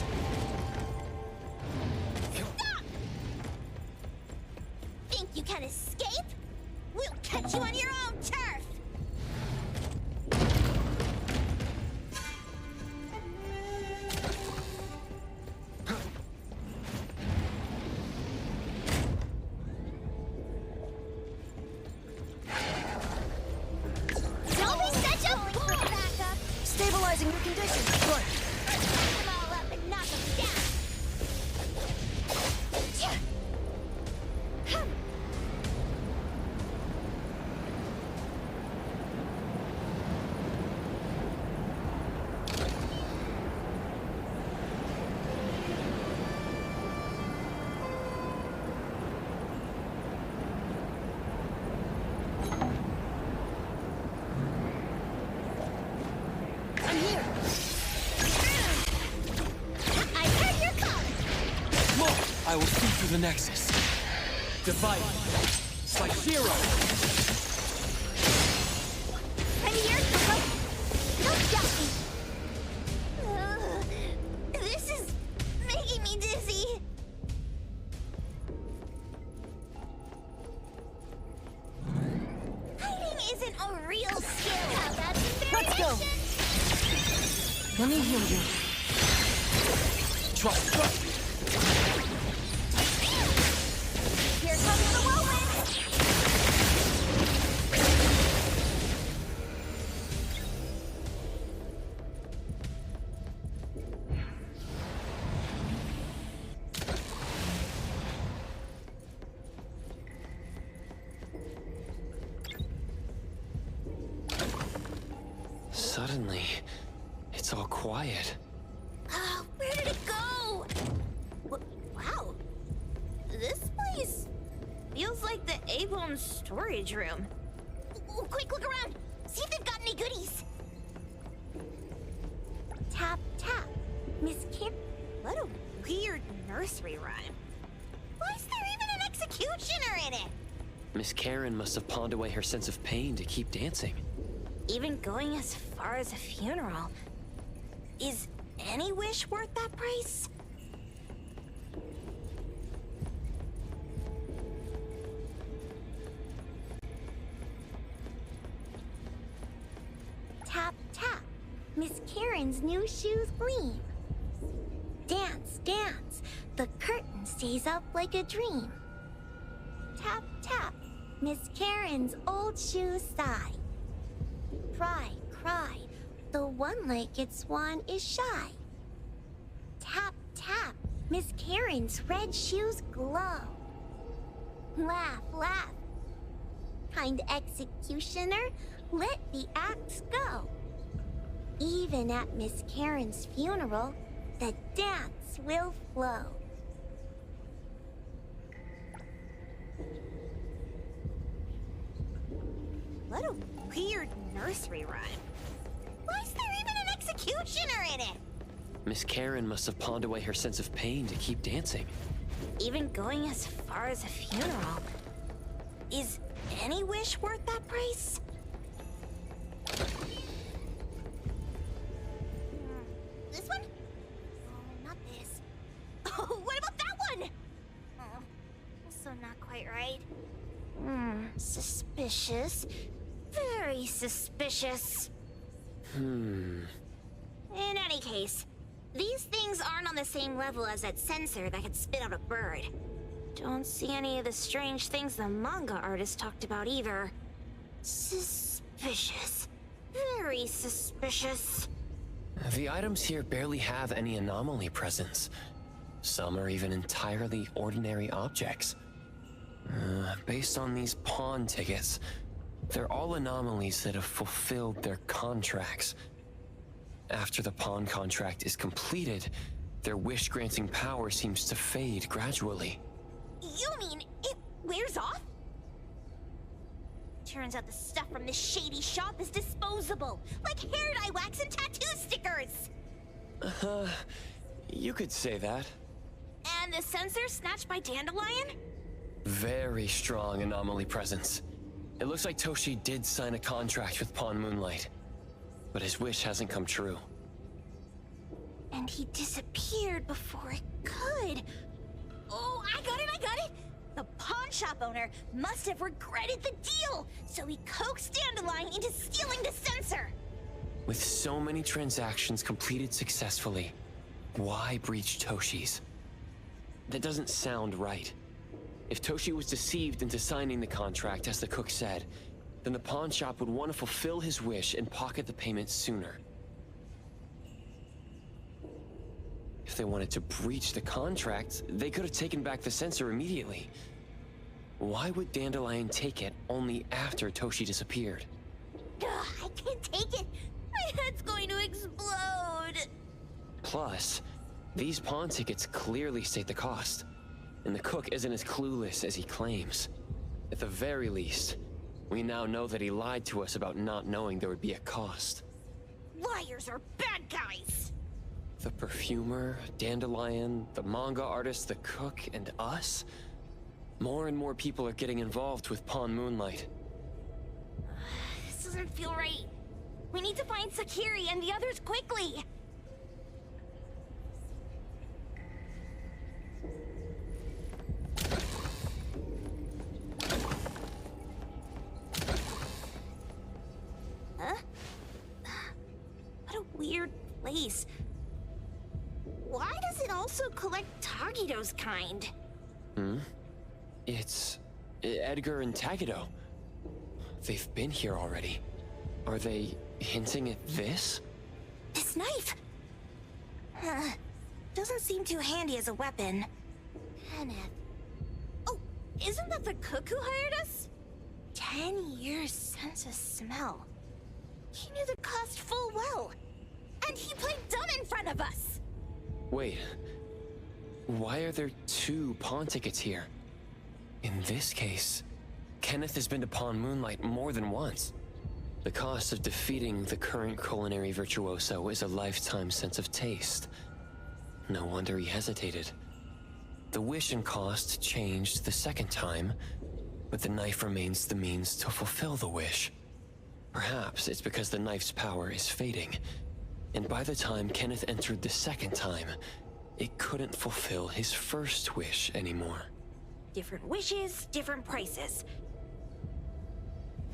Stop! Think you can escape? We'll catch you on your own turf! Don't be such a fool! Stabilizing your condition. Good. Pick them all up and knock them down! I'm here. I heard your call! Look! I will see through the Nexus. Divide. It's like zero. I'm here! Don't stop me! This is making me dizzy. Hiding isn't a real skill. How about some Let's go. variation? Let me heal you. Trust me. Here comes the whirlwind! Suddenly, it's all quiet. Where did it go? Wow. This place feels like the A-Bone storage room. Quick, look around. See if they've got any goodies. Tap, tap. Miss Kim. What a weird nursery rhyme. Why is there even an executioner in it? Miss Karen must have pawned away her sense of pain to keep dancing. Even going as far as a funeral. Is any wish worth that price? Tap, tap. Miss Karen's new shoes gleam. Dance, dance. The curtain stays up like a dream. Tap, tap. Miss Karen's old shoes sigh. Cry, cry. The one-legged swan is shy. Tap, tap. Miss Karen's red shoes glow. Laugh, laugh. Kind executioner, let the axe go. Even at Miss Karen's funeral, the dance will flow. What a weird nursery rhyme. Why is there even an executioner in it? Miss Karen must have pawned away her sense of pain to keep dancing. Even going as far as a funeral. Is any wish worth that price? This one? Oh, not this. Oh, what about that one? Oh, also not quite right. Suspicious. Very suspicious. In any case, these things aren't on the same level as that sensor that could spit out a bird. Don't see any of the strange things the manga artist talked about either. Suspicious. Very suspicious. The items here barely have any anomaly presence. Some are even entirely ordinary objects. Based on these pawn tickets, they're all anomalies that have fulfilled their contracts. After the pawn contract is completed, their wish-granting power seems to fade gradually. You mean it wears off? Turns out the stuff from this shady shop is disposable, like hair dye wax and tattoo stickers! You could say that. And the sensor snatched by Dandelion? Very strong anomaly presence. It looks like Toshi did sign a contract with Pawn Moonlight, but his wish hasn't come true. And he disappeared before it could. Oh, I got it! The pawn shop owner must have regretted the deal, so he coaxed Dandelion into stealing the sensor. With so many transactions completed successfully, why breach Toshi's? That doesn't sound right. If Toshi was deceived into signing the contract, as the cook said, then the pawn shop would want to fulfill his wish and pocket the payment sooner. If they wanted to breach the contract, they could have taken back the sensor immediately. Why would Dandelion take it only after Toshi disappeared? I can't take it! My head's going to explode! Plus, these pawn tickets clearly state the cost, and the cook isn't as clueless as he claims. At the very least, we now know that he lied to us about not knowing there would be a cost. Liars are bad guys! The perfumer, Dandelion, the manga artist, the cook, and us? More and more people are getting involved with Pawn Moonlight. This doesn't feel right. We need to find Sakiri and the others quickly! Huh? What a weird place. Why does it also collect Tagido's kind? It's Edgar and Tagido. They've been here already. Are they hinting at this? This knife! Doesn't seem too handy as a weapon. Kenneth. Oh, isn't that the cook who hired us? 10 years sense of smell. He knew the cost full well. And he played dumb in front of us! Wait. Why are there 2 pawn tickets here? In this case, Kenneth has been to Pawn Moonlight more than once. The cost of defeating the current culinary virtuoso is a lifetime sense of taste. No wonder he hesitated. The wish and cost changed the second time, but the knife remains the means to fulfill the wish. Perhaps it's because the knife's power is fading, and by the time Kenneth entered the second time, it couldn't fulfill his first wish anymore. Different wishes, different prices.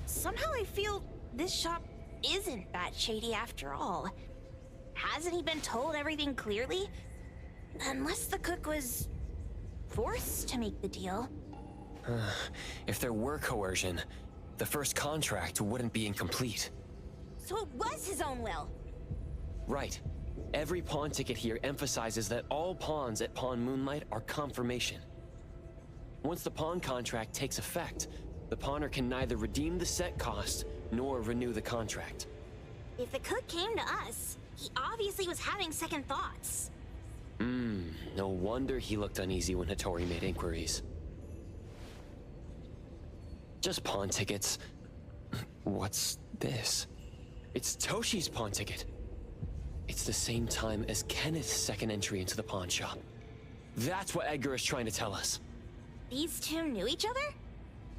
Somehow I feel this shop isn't that shady after all. Hasn't he been told everything clearly? Unless the cook was forced to make the deal. If there were coercion, the first contract wouldn't be incomplete. So it was his own will. Right. Every pawn ticket here emphasizes that all pawns at Pawn Moonlight are confirmation. Once the pawn contract takes effect, the pawner can neither redeem the set cost nor renew the contract. If the cook came to us, he obviously was having second thoughts. No wonder he looked uneasy when Hattori made inquiries. Just pawn tickets. What's this? It's Toshi's pawn ticket. It's the same time as Kenneth's second entry into the pawn shop. That's what Edgar is trying to tell us. These 2 knew each other?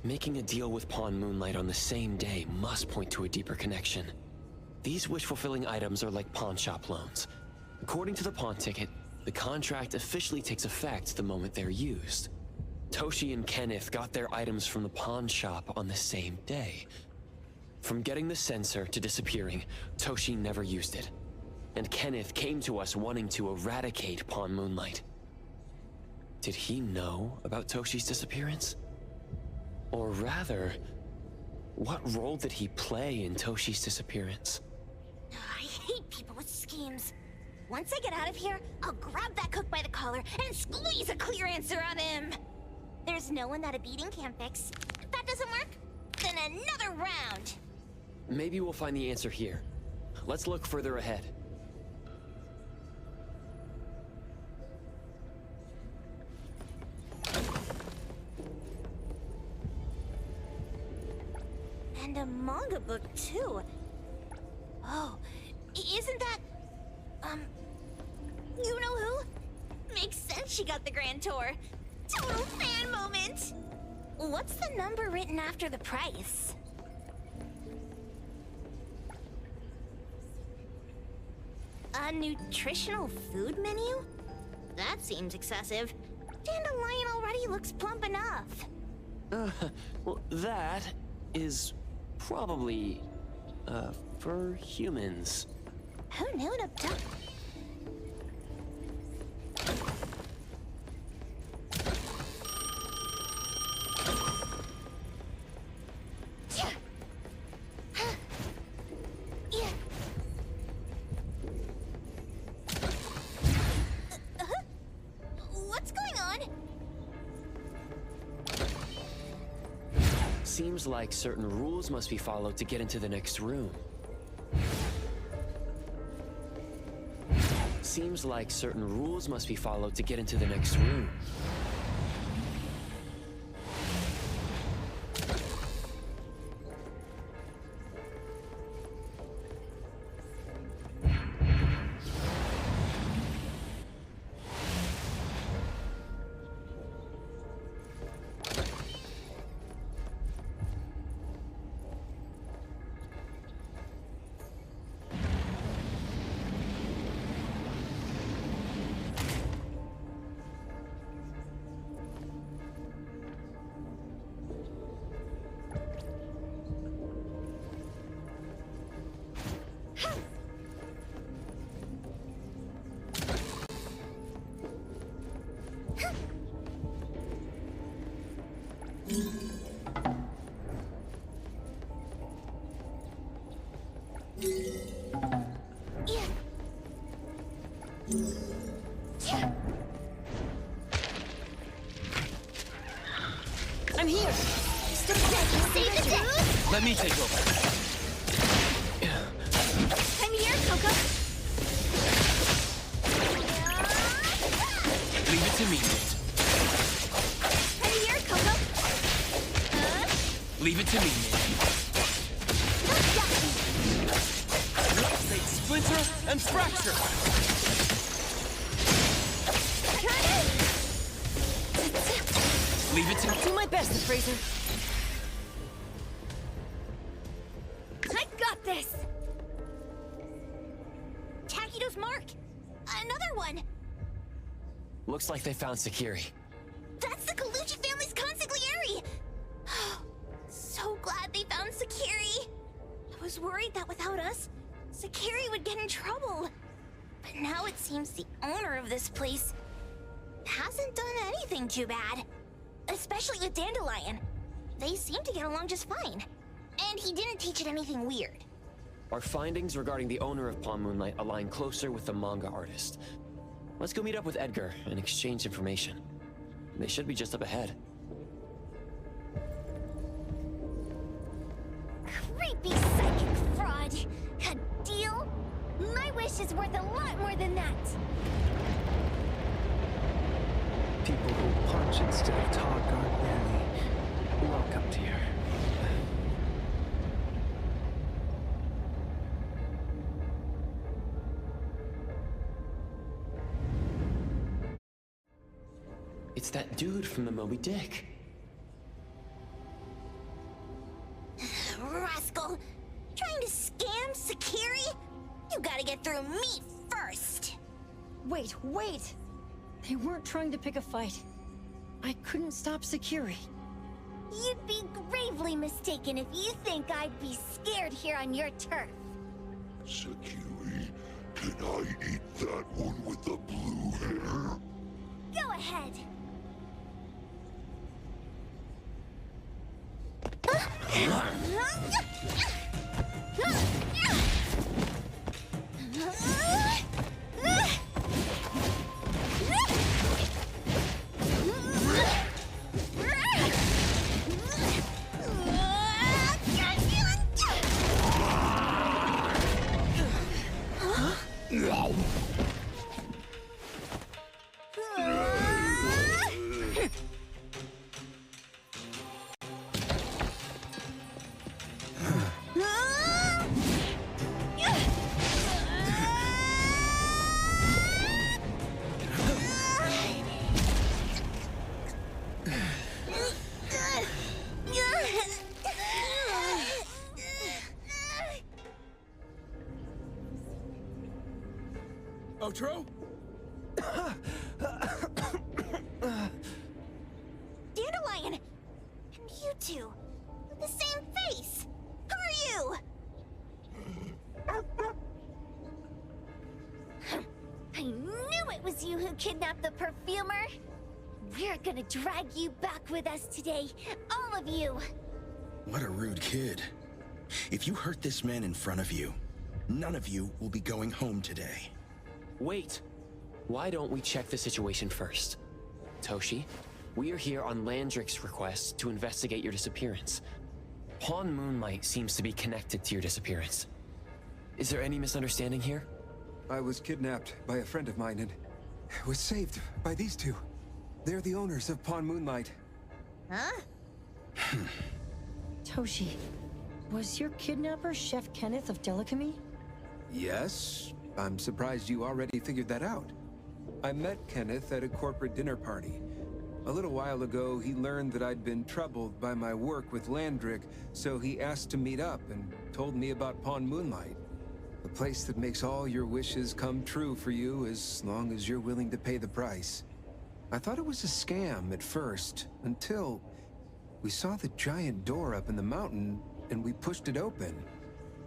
Making a deal with Pawn Moonlight on the same day must point to a deeper connection. These wish-fulfilling items are like pawn shop loans. According to the pawn ticket, the contract officially takes effect the moment they're used. Toshi and Kenneth got their items from the pawn shop on the same day. From getting the sensor to disappearing, Toshi never used it. And Kenneth came to us wanting to eradicate Pawn Moonlight. Did he know about Toshi's disappearance? Or rather, what role did he play in Toshi's disappearance? I hate people with schemes. Once I get out of here, I'll grab that cook by the collar and squeeze a clear answer on him. There's no one that a beating can't fix. If that doesn't work, then another round. Maybe we'll find the answer here. Let's look further ahead. And a manga book, too. Oh, isn't that... you know who? Makes sense she got the grand tour. Total fan moment! What's the number written after the price? A nutritional food menu? That seems excessive. Dandelion already looks plump enough. Well, that is probably, for humans. Who knew to... What's going on? Seems like certain rules must be followed to get into the next room. Seems like certain rules must be followed to get into the next room. I'm here! Save the day! Let me take over. I'm here, Coco! Leave it to me, Nate. I'm here, Coco! Leave it to me, Nate. They splinter and fracture! Leave it to me. I'll do my best, Fraser. I got this! Takido's mark! Another one! Looks like they found Sakiri. That's the Colucci family's consigliere! So glad they found Sakiri! I was worried that without us, Sakiri would get in trouble. But now it seems the owner of this place hasn't done anything too bad. Especially with Dandelion. They seem to get along just fine. And he didn't teach it anything weird. Our findings regarding the owner of Palm Moonlight align closer with the manga artist. Let's go meet up with Edgar and exchange information. They should be just up ahead. Creepy psychic fraud. A deal? My wish is worth a lot more than that. People who punch instead of talk aren't really welcomed here. It's that dude from the Moby Dick. Rascal! Trying to scam Sakiri? You gotta get through me first! Wait! They weren't trying to pick a fight. I couldn't stop Sakiri. You'd be gravely mistaken if you think I'd be scared here on your turf. Sakiri, can I eat that one with the blue hair? Go ahead. Outro? Dandelion! And you two, with the same face! Who are you? I knew it was you who kidnapped the perfumer! We're gonna drag you back with us today, all of you! What a rude kid. If you hurt this man in front of you, none of you will be going home today. Wait! Why don't we check the situation first? Toshi, we are here on Landrick's request to investigate your disappearance. Pawn Moonlight seems to be connected to your disappearance. Is there any misunderstanding here? I was kidnapped by a friend of mine and was saved by these two. They're the owners of Pawn Moonlight. Huh? Toshi, was your kidnapper Chef Kenneth of Delicamy? Yes. I'm surprised you already figured that out. I met Kenneth at a corporate dinner party. A little while ago, he learned that I'd been troubled by my work with Landrick, so he asked to meet up and told me about Pawn Moonlight. A place that makes all your wishes come true for you as long as you're willing to pay the price. I thought it was a scam at first, until we saw the giant door up in the mountain and we pushed it open.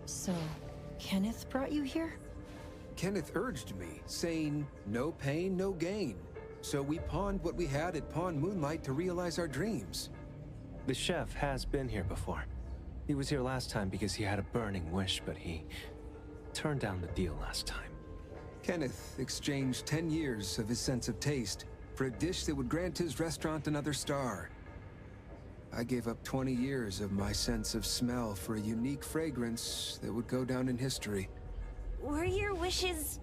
So, Kenneth brought you here? Kenneth urged me, saying, no pain, no gain. So we pawned what we had at Pawn Moonlight to realize our dreams. The chef has been here before. He was here last time because he had a burning wish, but he turned down the deal last time. Kenneth exchanged 10 years of his sense of taste for a dish that would grant his restaurant another star. I gave up 20 years of my sense of smell for a unique fragrance that would go down in history. Were your wishes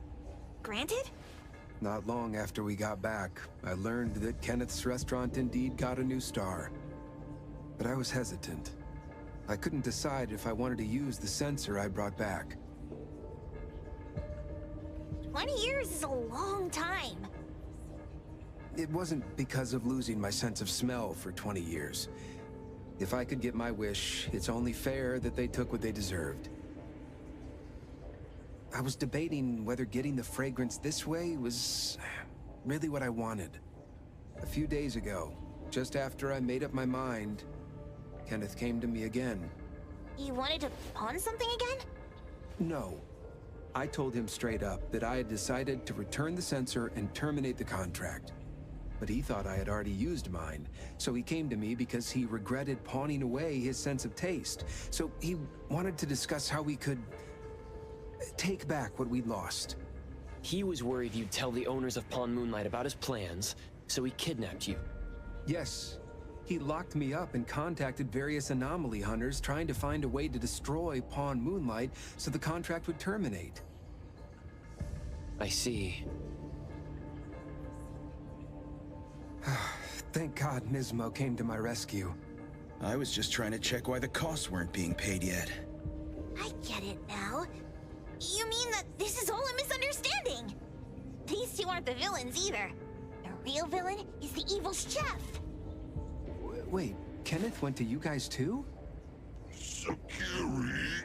granted? Not long after we got back, I learned that Kenneth's restaurant indeed got a new star. But I was hesitant. I couldn't decide if I wanted to use the sensor I brought back. 20 years is a long time. It wasn't because of losing my sense of smell for 20 years. If I could get my wish, it's only fair that they took what they deserved. I was debating whether getting the fragrance this way was really what I wanted. A few days ago, just after I made up my mind, Kenneth came to me again. You wanted to pawn something again? No. I told him straight up that I had decided to return the sensor and terminate the contract. But he thought I had already used mine, so he came to me because he regretted pawning away his sense of taste. So he wanted to discuss how we could take back what we'd lost. He was worried you'd tell the owners of Pawn Moonlight about his plans, so he kidnapped you. Yes. He locked me up and contacted various anomaly hunters trying to find a way to destroy Pawn Moonlight so the contract would terminate. I see. Thank God Nismo came to my rescue. I was just trying to check why the costs weren't being paid yet. I get it now. You mean that this is all a misunderstanding? These two aren't the villains either. The real villain is the evil chef. Wait, Kenneth went to you guys too? Sakiri,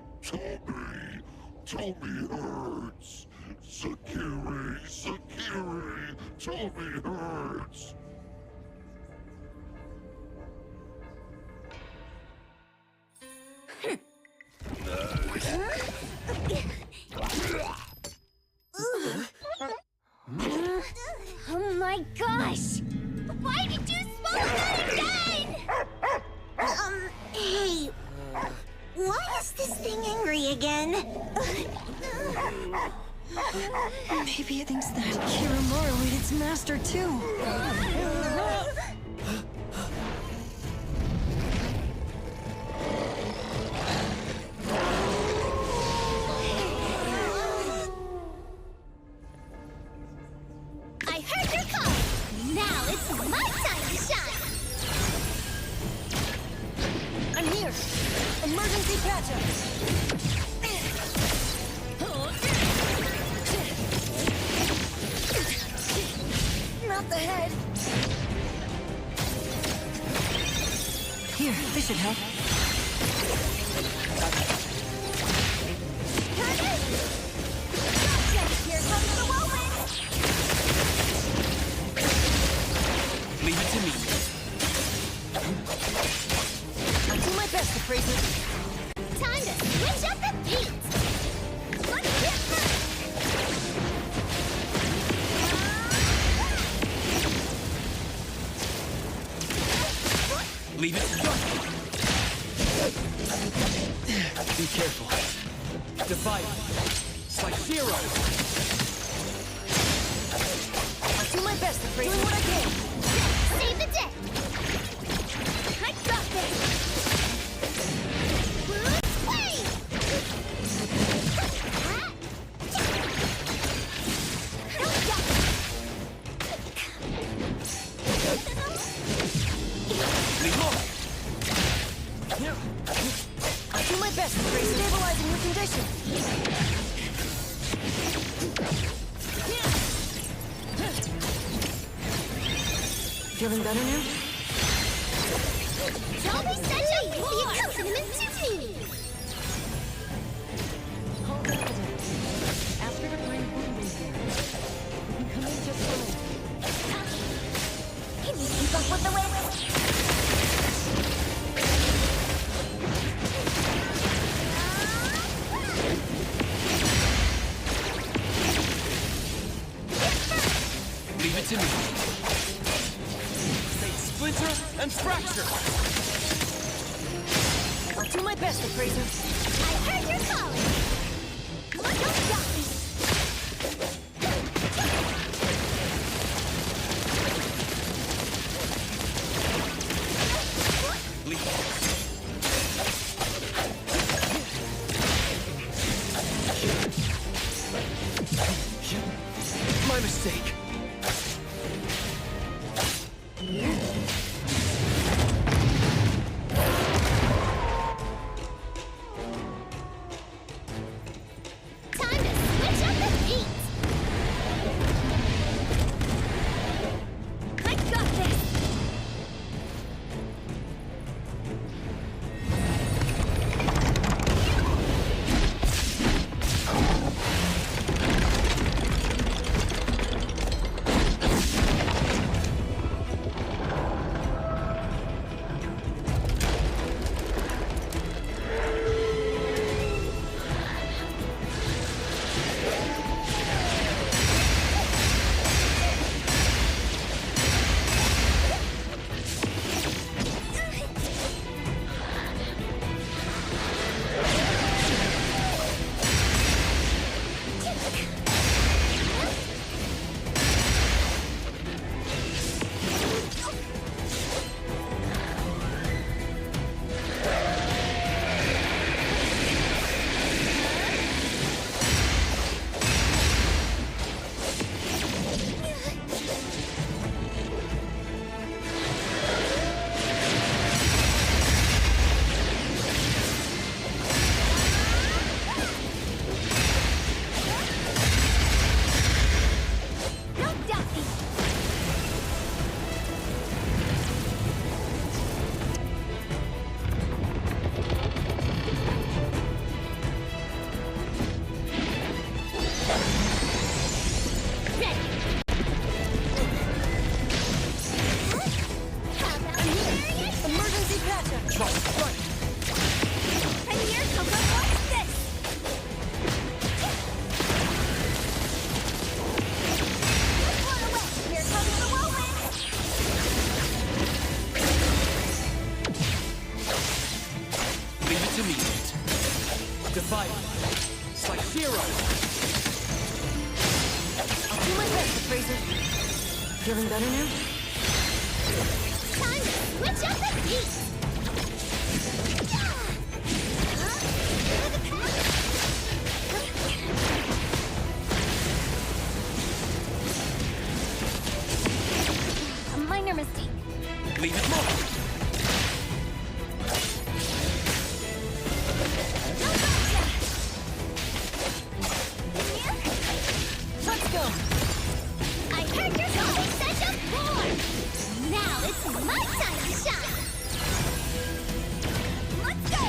Tommy hurts. Sakiri, Tommy hurts. Oh my gosh! Why did you smoke that again? Hey, why is this thing angry again? Maybe it thinks that Kiramaru ate its master too. My time to shine! I'm here! Emergency patch-up! Not the head! Here, this should help. Here comes the whirlwind! Leave it to me. I'll do my best, Fraser. Time to switch up the beat! Let's get first! Leave it to me. Be careful. Divide. It's like zero. I'll do my best, Fraser. Doing what I can. Save the day! I got this! Wait! I'll do my best, Fraser. Stabilizing your condition. Feeling better now? Don't be such a the accompaniment to me! Call resident. Ask her to bring Boom Boom here. You can come in just fine. Can you keep up with the wind? Leave it to me. Splinter and fracture! I'll do my best, Fraser. I heard your calling! Don't stop me! My mistake. Time to switch up the beat! I got this! Feeling better now? Time to switch up the beat! A minor mistake. Leave it more. Let's go. I heard you're calling such a bore. Now it's my time to shine. Let's go.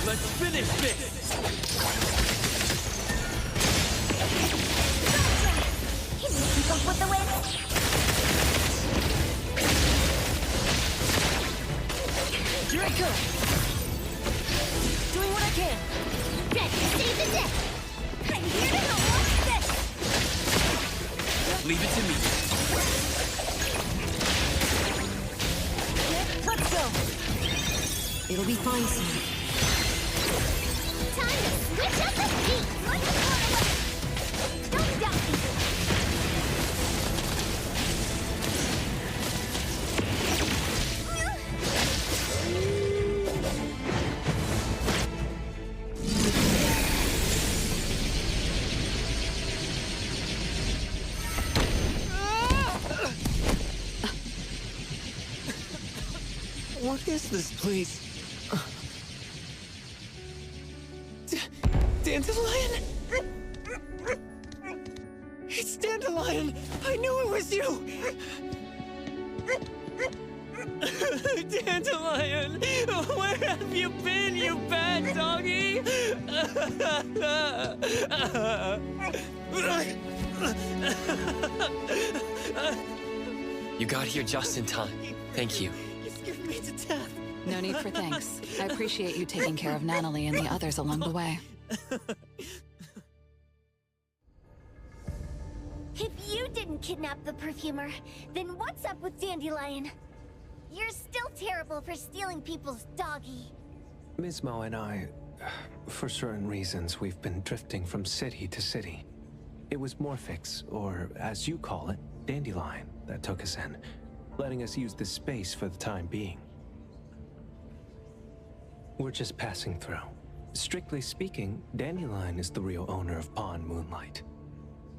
Let's finish this. Can you keep up with the wind? Here I come. Doing what I can. Ready to save the day. I'm here to help. Watch this. Leave it to me. Let's go. It'll be fine soon. Time to switch up the beat. Let's run away. Don't doubt me. What is this place? Dandelion? It's Dandelion! I knew it was you! Dandelion! Where have you been, you bad doggy? You got here just in time. Thank you. You scared me to death. No need for thanks. I appreciate you taking care of Natalie and the others along the way. If you didn't kidnap the perfumer, then what's up with Dandelion? You're still terrible for stealing people's doggy. Ms. Mo and I, for certain reasons, we've been drifting from city to city. It was Morphix, or as you call it, Dandelion, that took us in, letting us use this space for the time being. We're just passing through. Strictly speaking, Dandelion is the real owner of Pawn Moonlight.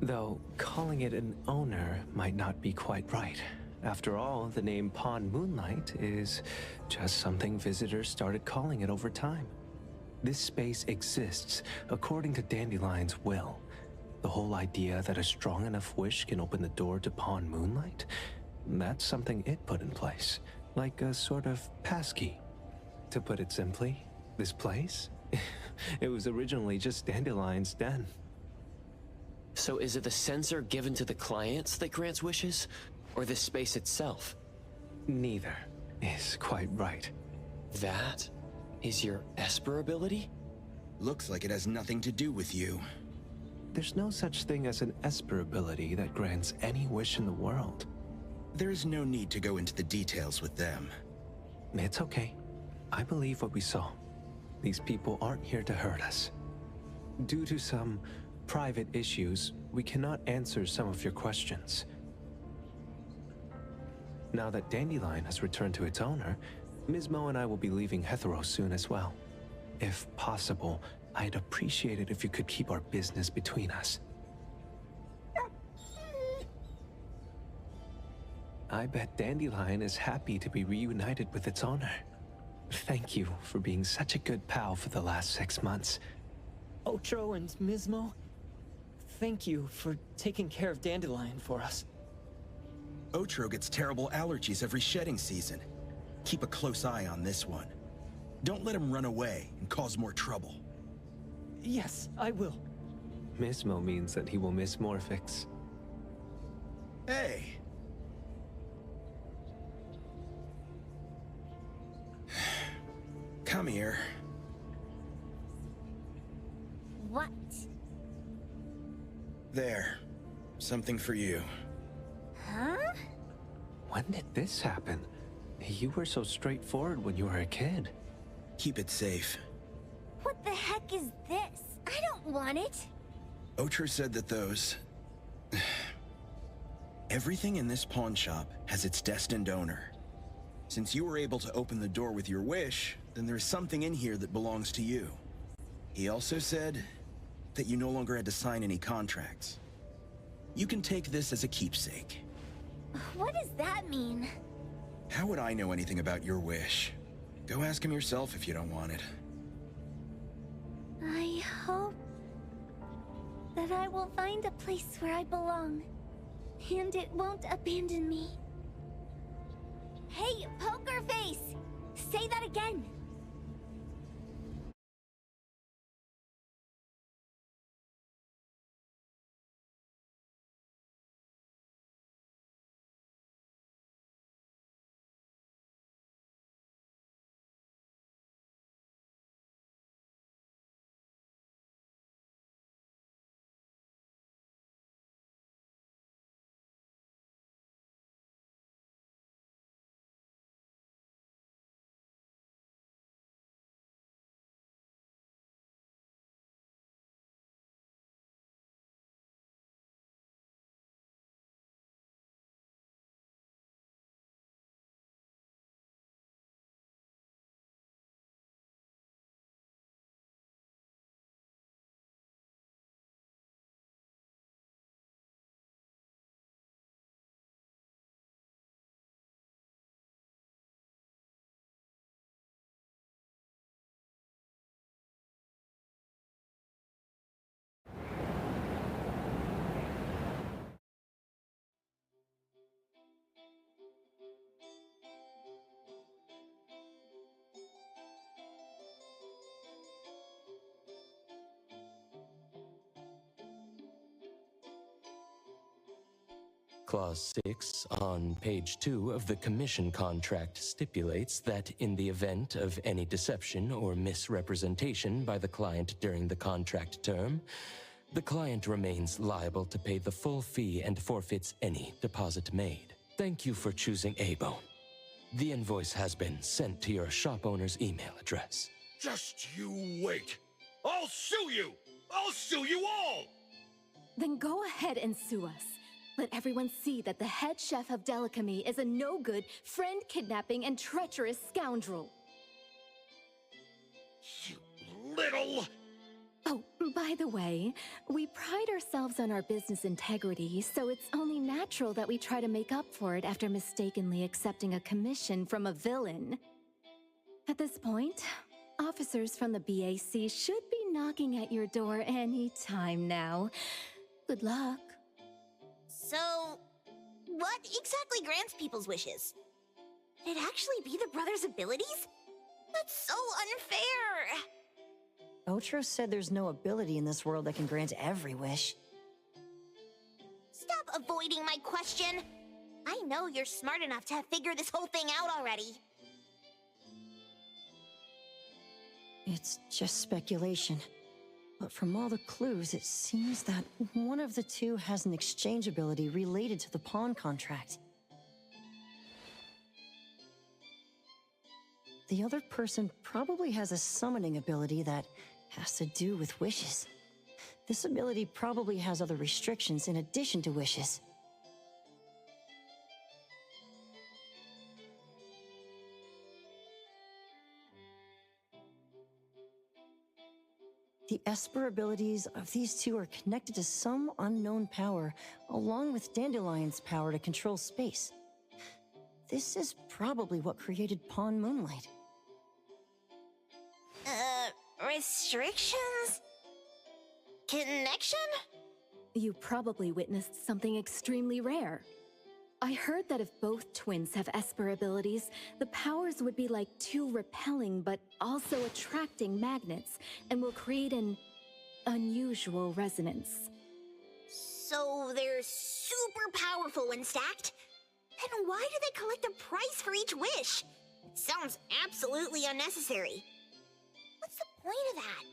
Though, calling it an owner might not be quite right. After all, the name Pawn Moonlight is just something visitors started calling it over time. This space exists according to Dandelion's will. The whole idea that a strong enough wish can open the door to Pawn Moonlight? That's something it put in place, like a sort of passkey. To put it simply, this place? It was originally just Dandelion's den. So is it the sensor given to the clients that grants wishes, or the space itself? Neither is quite right. That is your Esper ability? Looks like it has nothing to do with you. There's no such thing as an Esper ability that grants any wish in the world. There's no need to go into the details with them. It's okay. I believe what we saw. These people aren't here to hurt us. Due to some private issues, we cannot answer some of your questions. Now that Dandelion has returned to its owner, Ms. Mo and I will be leaving Hetero soon as well. If possible, I'd appreciate it if you could keep our business between us. I bet Dandelion is happy to be reunited with its owner. Thank you for being such a good pal for the last 6 months. Otro and Mismo, thank you for taking care of Dandelion for us. Otro gets terrible allergies every shedding season. Keep a close eye on this one. Don't let him run away and cause more trouble. Yes, I will. Mismo means that he will miss Morphix. Hey! Come here. What? There. Something for you. Huh? When did this happen? You were so straightforward when you were a kid. Keep it safe. What the heck is this? I don't want it. Otro said that those... Everything in this pawn shop has its destined owner. Since you were able to open the door with your wish, then there's something in here that belongs to you. He also said that you no longer had to sign any contracts. You can take this as a keepsake. What does that mean? How would I know anything about your wish? Go ask him yourself if you don't want it. I hope that I will find a place where I belong, and it won't abandon me. Hey, Poker Face! Say that again! Clause 6 on page 2 of the commission contract stipulates that in the event of any deception or misrepresentation by the client during the contract term, the client remains liable to pay the full fee and forfeits any deposit made. Thank you for choosing A-Bone. The invoice has been sent to your shop owner's email address. Just you wait. I'll sue you! I'll sue you all! Then go ahead and sue us. Let everyone see that the head chef of Delicamy is a no-good, friend-kidnapping, and treacherous scoundrel. You little... Oh, by the way, we pride ourselves on our business integrity, so it's only natural that we try to make up for it after mistakenly accepting a commission from a villain. At this point, officers from the BAC should be knocking at your door any time now. Good luck. So, what exactly grants people's wishes? Could it actually be the brothers' abilities? That's so unfair! Otro said there's no ability in this world that can grant every wish. Stop avoiding my question! I know you're smart enough to have figured this whole thing out already. It's just speculation. But from all the clues, it seems that one of the two has an exchange ability related to the pawn contract. The other person probably has a summoning ability that has to do with wishes. This ability probably has other restrictions in addition to wishes. The Esper abilities of these two are connected to some unknown power, along with Dandelion's power to control space. This is probably what created Pawn Moonlight. Restrictions? Connection? You probably witnessed something extremely rare. I heard that if both twins have Esper abilities, the powers would be like two repelling but also attracting magnets, and will create an unusual resonance. So they're super powerful when stacked? Then why do they collect a price for each wish? It sounds absolutely unnecessary. What's the point of that?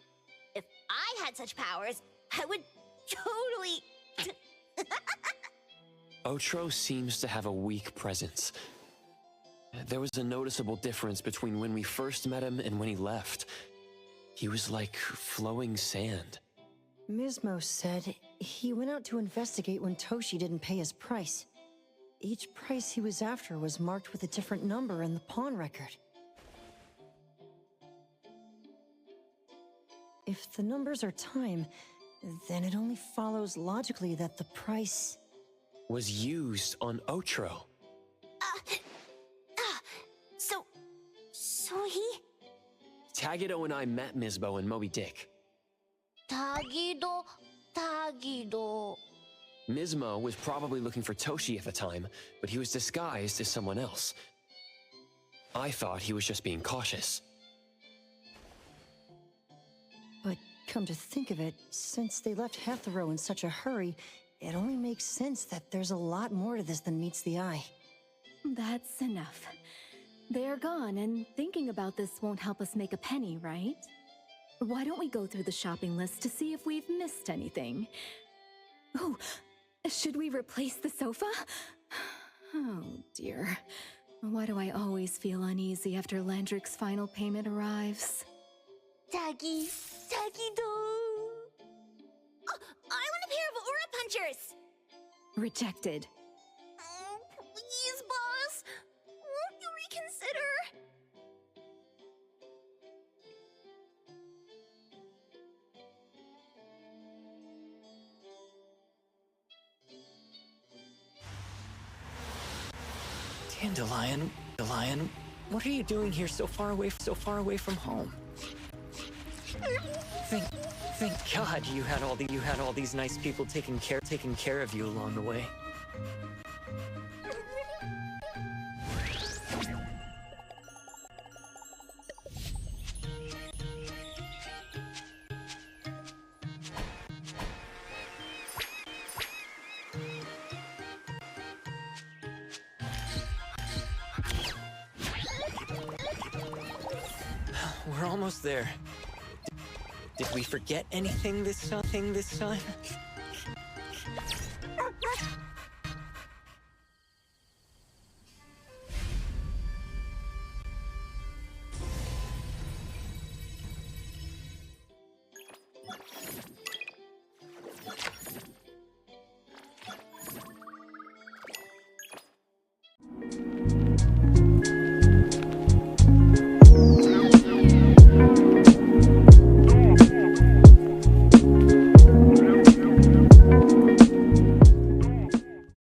If I had such powers, I would totally... Otro seems to have a weak presence. There was a noticeable difference between when we first met him and when he left. He was like flowing sand. Mismo said he went out to investigate when Toshi didn't pay his price. each price he was after was marked with a different number in the pawn record. If the numbers are time, then it only follows logically that the price was used on Otro. So he... Tagido and I met Mizbo and Moby Dick. Tagido... Mizmo was probably looking for Toshi at the time, but he was disguised as someone else. I thought he was just being cautious. But come to think of it, since they left Hetero in such a hurry, it only makes sense that there's a lot more to this than meets the eye. That's enough. They're gone, and thinking about this won't help us make a penny, right? Why don't we go through the shopping list to see if we've missed anything? Oh, should we replace the sofa? Oh dear. Why do I always feel uneasy after Landrick's final payment arrives? Tagido... Oh, I want a pair of aura punchers! Rejected. Oh, please, boss. Won't you reconsider? Dandelion, what are you doing here so far away from home? Thank God you had all these nice people taking care of you along the way. We're almost there. Did we forget anything this time?